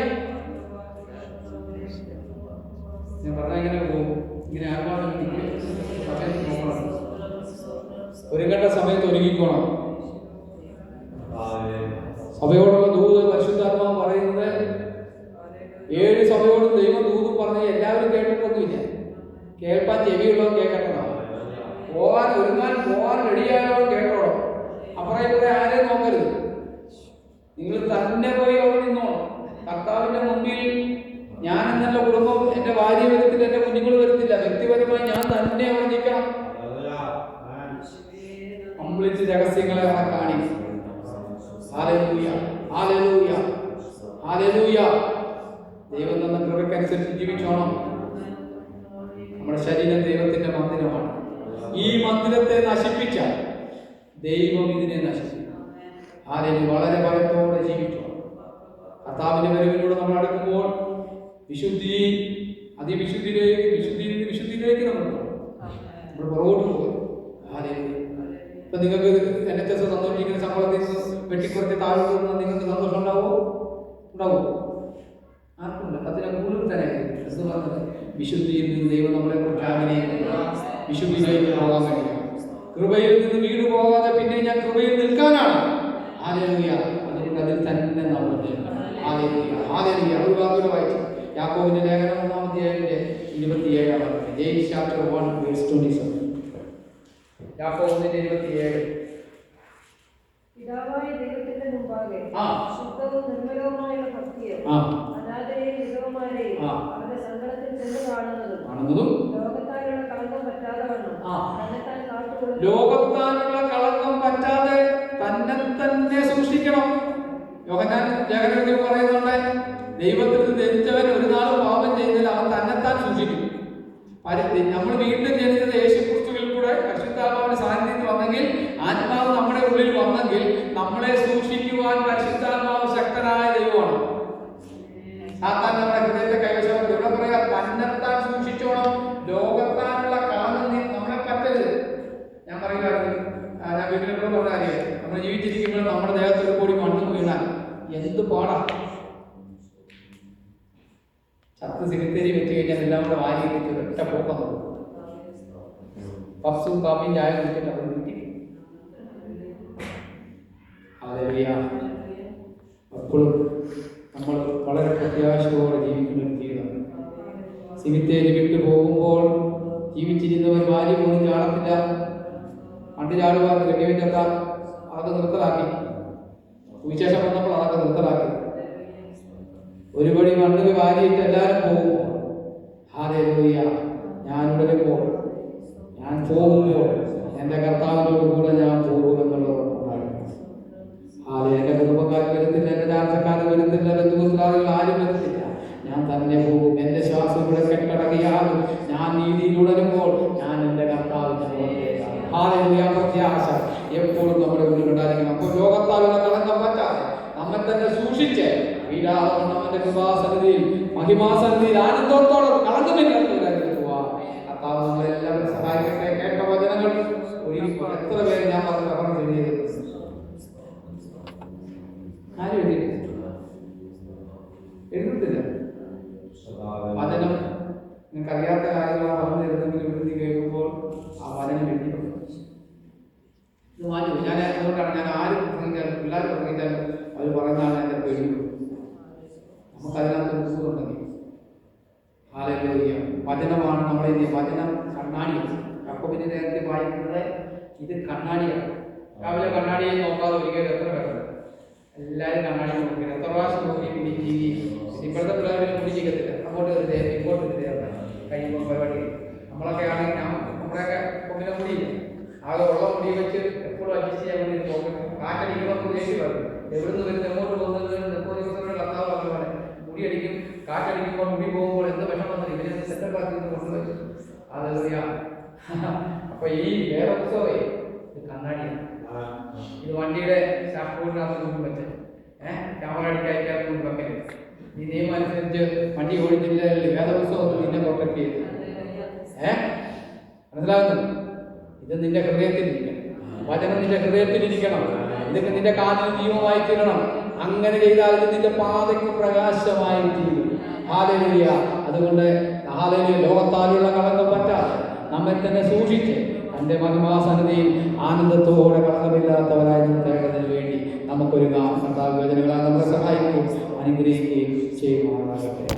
ഞാൻ പറഞ്ഞ ഇങ്ങനെ പോകും. ഇങ്ങനെ ആത്മാവിനെ സമയത്ത് നോക്കണം. ഒരുങ്ങേണ്ട സമയത്ത് ഒരുങ്ങിക്കോണം. സഭയോടുള്ള ദൂത് പരിശുദ്ധാത്മാവ് പറയുന്നത് 7 സഭയോടും ദൈവം ദൂതും പറഞ്ഞ് എല്ലാവരും കേട്ടിട്ടൊന്നുമില്ല. കേൾപ്പാൻ ചെവിയുള്ളവർ കേൾക്കട്ടതാണ്. പോകാൻ റെഡിയായവർ കേട്ടോളാം. അപ്പുറം ഇവിടെ ആരെയും നോക്കരുത്. നിങ്ങൾ തന്നെ പോയി അവിടെ നിന്നോണം. കർത്താവിന്റെ മുമ്പിൽ ഞാൻ എന്നുള്ള കുടുംബം, എന്റെ ഭാര്യ വരത്തില്ല, എന്റെ കുഞ്ഞുങ്ങൾ വരത്തില്ല. വ്യക്തിപരമായി ഞാൻ തന്നെ അവിടെ നിൽക്കണം. കംപ്ലീറ്റ് രഹസ്യങ്ങളെ അവിടെ കാണിക്കും. Hallelujah, hallelujah, hallelujah. ദൈവം തന്ന കൃപയ്ക്കനുസരിച്ച് ജീവിച്ചോണം. നമ്മുടെ ശരീരം ദൈവത്തിന്റെ മന്ദിരമാണ്. ഈ മന്ദിരത്തെ നശിപ്പിച്ചാൽ ദൈവം ഇതിനെ നശിപ്പിക്കും. ഹല്ലേലൂയ. വളരെ ഭയത്തോടെ ജീവിച്ചോണം. കർത്താവിന്റെ വരവിലൂടെ നമ്മൾ അടുക്കുമ്പോൾ വിശുദ്ധി വിശുദ്ധിയിലേക്ക് നമ്മൾ പുറകോട്ട് പോകും. ഇപ്പൊ നിങ്ങൾക്ക് NHS തന്നോണ്ടിരിക്കുന്ന ശമ്പളത്തിൽ നിന്ന് വെട്ടിക്കുറച്ച് താഴോട്ട് നിന്ന് നിങ്ങൾക്ക് സന്തോഷം ഉണ്ടാവുമോ? ആർക്കുണ്ട്? അതിനെ കൂടുതൽ തന്നെ എന്ന് പറഞ്ഞത് വിശുദ്ധിയിൽ നിന്ന് ദൈവം നമ്മളെ കുറിച്ച് ആഗ്രഹിക്കുന്നു. വിശുദ്ധിയിലേക്ക് പോകാൻ കഴിയും. കൃപയിൽ നിന്ന് വീട് പോകാതെ പിന്നെ ഞാൻ കൃപയിൽ നിൽക്കാനാണ്. ഹല്ലേലൂയ. അതുകൊണ്ട് അതിൽ തന്നെ നമ്മൾ നിൽക്കണം. Hallelujah, hallelujah. ഒരു വാക്കുകൂടെ വായിച്ചു. യാക്കോബിന്റെ ലേഖനം 1-ാം അധ്യായത്തിന്റെ 27-ാം വാക്യം. James chapter 1:27. യാക്കോബിന്റെ 27. പിതാവായ ദൈവത്തിന്റെ മുമ്പാകെ ശുദ്ധവും നിർമ്മലവുമായുള്ള ഭക്തിയും അനാഥരെയും വിധവമാരെയും അവരുടെ സങ്കടത്തിൽ ചെന്ന് കാണുന്നതും ലോകത്താലുള്ള കളങ്കം പറ്റാതെ തന്നെ സൂക്ഷിക്കണം. യോഹന്നാൻ ലേഖനത്തിൽ പറയുന്നുണ്ട്, ദൈവത്തിൽ നിന്ന് ജനിച്ചവൻ ഒരു നാളും പാപം ചെയ്യുന്നില്ല, അവൻ തന്നെത്താൻ സൂക്ഷിക്കും. നമ്മൾ വീണ്ടും ജനിച്ചത് യേശുക്രിസ്തുവിൽ കൂടെ പരിശുദ്ധാത്മാവിന്റെ സാന്നിധ്യത്തിൽ വന്നെങ്കിൽ, ആത്മാവ് നമ്മുടെ ഉള്ളിൽ വന്നെങ്കിൽ നമ്മളെ സൂക്ഷിക്കുവാൻ പരിശുദ്ധാത്മാവ് ശക്തനായ ദൈവമാണ്. സാത്താൻ നമ്മുടെ ഹൃദയത്തെ കൈവശം ഇവിടെ പറയാ, തന്നെത്താൻ സൂക്ഷിച്ചോണം. ലോകത്താനുള്ള കളങ്കം നമ്മളെ പറ്റരുത്. ഞാൻ പറയുകയാണെങ്കിൽ ഞാൻ വീട്ടിലെപ്പോഴും പറഞ്ഞ കാര്യം, നമ്മൾ ജീവിച്ചിരിക്കുമ്പോൾ നമ്മുടെ ദേഹത്ത് ഒരു കോടി മണ്ണ് വീണാൽ എന്ത് പാടാ. ചത്ത് സിനിത്തേരി വെച്ച് കഴിഞ്ഞാൽ എല്ലാം കൂടെ വാരി വെച്ച് ഒറ്റ പോക്കം നോക്കും. പപ്സും കാപ്പിയും ചായ കുടിച്ചിട്ട് അവർ വീട്ടിൽ. അപ്പോഴും നമ്മൾ വളരെ പ്രത്യാശയോടെ ജീവിക്കുന്ന ഒരു ജീവിതം. സിമിത്തേരി വിട്ടു പോകുമ്പോൾ ജീവിച്ചിരുന്നവർ വാരി പോലും ചാടത്തില്ല. പണ്ട് ചാടുവാർക്ക് കെട്ടിവെച്ചെത്താൻ അതൊക്കെ നിർത്തലാക്കി. സുവിശേഷം വന്നപ്പോൾ അതൊക്കെ നിർത്തലാക്കി. ഒരുപടി മണ്ണ് വാരിയിട്ട് എല്ലാവരും പോകും. ഹല്ലേലൂയ. ഞാൻ ഉടരുമ്പോൾ, ഞാൻ പോകുമ്പോൾ എൻ്റെ കർത്താവിനോട് കൂടെ ഞാൻ പോകുമെന്നുള്ളത് ഉറപ്പുണ്ടായിരുന്നു. എൻ്റെ കുടുംബക്കാർ വരുത്തില്ല, എൻ്റെ ചാർച്ചക്കാർ വരുത്തില്ല, ബന്ധുമിത്രാദികൾ ആരും വരുത്തില്ല. ഞാൻ തന്നെ പോകും. എൻ്റെ ശ്വാസം ഇവിടെ കെട്ടടങ്ങിയാലും ഞാൻ നീതിയിൽ ഉടരുമ്പോൾ ഞാൻ എൻ്റെ കർത്താവിൻ്റെ മുഖത്തേക്കാണ്. ഹല്ലേലൂയ. പ്രത്യാശ എപ്പോഴും നമ്മുടെ ഉള്ളിൽ ഉണ്ടായിരിക്കണം. അപ്പോൾ ലോകത്താലുള്ള കളങ്കം പറ്റാതെ നമ്മെ തന്നെ സൂക്ഷിച്ച് നമ്മുടെ കൃപാസന്നിധിയിൽ മഹിമാസന്നിധിയിൽ ആനന്ദത്തോടെ കളങ്കമില്ലാത്തവരായി പോവാം. കർത്താവ് നമ്മളെല്ലാവരും സഹായിക്കട്ടെ. കേട്ട വചനങ്ങൾ എത്ര പേര് ഞാൻ പറഞ്ഞു ചെയ്തിട്ടുണ്ട്. ആരും എഴുതിയിട്ടില്ല. വചനം നിങ്ങൾക്കറിയാത്ത കാര്യങ്ങളാണ് പറഞ്ഞു തരുന്നെങ്കിൽ ഇവിടുന്ന് കേൾക്കുമ്പോൾ ആ വചനം എഴുതിയിട്ടുണ്ട്. ഇത് മാറ്റി ഞാൻ അതുകൊണ്ടാണ് ഞാൻ ആരും പ്രസംഗിച്ചാലും പിള്ളേർ പ്രസംഗിച്ചാലും അവർ പറയുന്നതാണ് എൻ്റെ പേടിയുള്ളൂ. നമുക്കതിനകത്തൊരു സുഖമുണ്ടെങ്കിൽ വചനമാണ് നമ്മളെ വചനം കണ്ണാടിയാണ്. യാക്കോബിന്റെ നേരത്തെ വായിക്കുന്നത് ഇത് കണ്ണാടിയാണ്. രാവിലെ കണ്ണാടിയെ നോക്കാതെ ഒരിക്കലും എത്ര പേരുണ്ട്? എല്ലാവരും കണ്ണാടി നോക്കി എത്ര പ്രാവശ്യം നോക്കി പിടിച്ചി. ഇപ്പോഴത്തെ പിള്ളേരെ പിടിച്ചിരിക്കത്തില്ല, അങ്ങോട്ട് കരുതേ ഇങ്ങോട്ട് കരുതേ കഴിയുമ്പോൾ പരിപാടി. നമ്മളൊക്കെ ആണെങ്കിൽ നമ്മുടെയൊക്കെ പൊക്കിനെ മുടിയില്ല, ആകെ ഉള്ള മുടി വെച്ച് എപ്പോഴും അഡ്ജസ്റ്റ് ചെയ്യാൻ വേണ്ടി പോകും. കാറ്റടിക്കുമ്പോൾ ദേഷ്യം വരും. എവിടുന്ന് വരുന്നത് എങ്ങോട്ട് പോകുന്നത് 30 ദിവസങ്ങളുടെ കർത്താവ് പറഞ്ഞ പോലെ മുടി അടിക്കും. കാറ്റടിക്കുമ്പോൾ മുടി പോകുമ്പോൾ എന്ത് വിഷം വന്നത് ഇവരെ സെറ്റപ്പ് ആക്കി കൊണ്ടുവച്ചു. അതല്ല അപ്പൊ ഈ വേറെ പുസ്തകമേ ഇത് കണ്ണാടിയാണ്. ഇത് വണ്ടിയുടെ ഷാഫ്റ്റിനകത്ത് കൊണ്ട് വെച്ച് ക്യാമറ അടിക്കാതിരിക്കാത്ത കൊണ്ട് വെക്കരുത്. ഈ നിയമം അനുസരിച്ച് വണ്ടി ഓടിച്ചില്ല വേദപുസ്തകം നിന്നെ പ്രൊട്ടക്ട് ചെയ്ത് മനസ്സിലാകുന്നു. ഇത് നിന്റെ ഹൃദയത്തിലിരിക്കണം. വചനം നിന്റെ ഹൃദയത്തിലിരിക്കണം. ഇതൊക്കെ നിന്റെ കാതിൽ ജീവമായി തീരണം. അങ്ങനെ ചെയ്താൽ ഇത് നിന്റെ പാതയ്ക്ക് പ്രകാശമായി തീരും. ഹല്ലേലൂയ. അതുകൊണ്ട് ഹല്ലേലൂയ, ലോകത്താലുള്ള കളങ്കം പറ്റാതെ നമ്മെ തന്നെ സൂക്ഷിച്ച് തന്റെ മഹിമാസന്നിധിയിൽ ആനന്ദത്തോടെ കളങ്കമില്ലാത്തവരായി നിർത്തേണ്ടതിന് വേണ്ടി നമുക്കൊരു കർത്താവ് വചനങ്ങളാൽ നമ്മളെ സഹായിക്കുകയും അനുഗ്രഹിക്കുകയും ചെയ്യുമാറാകട്ടെ.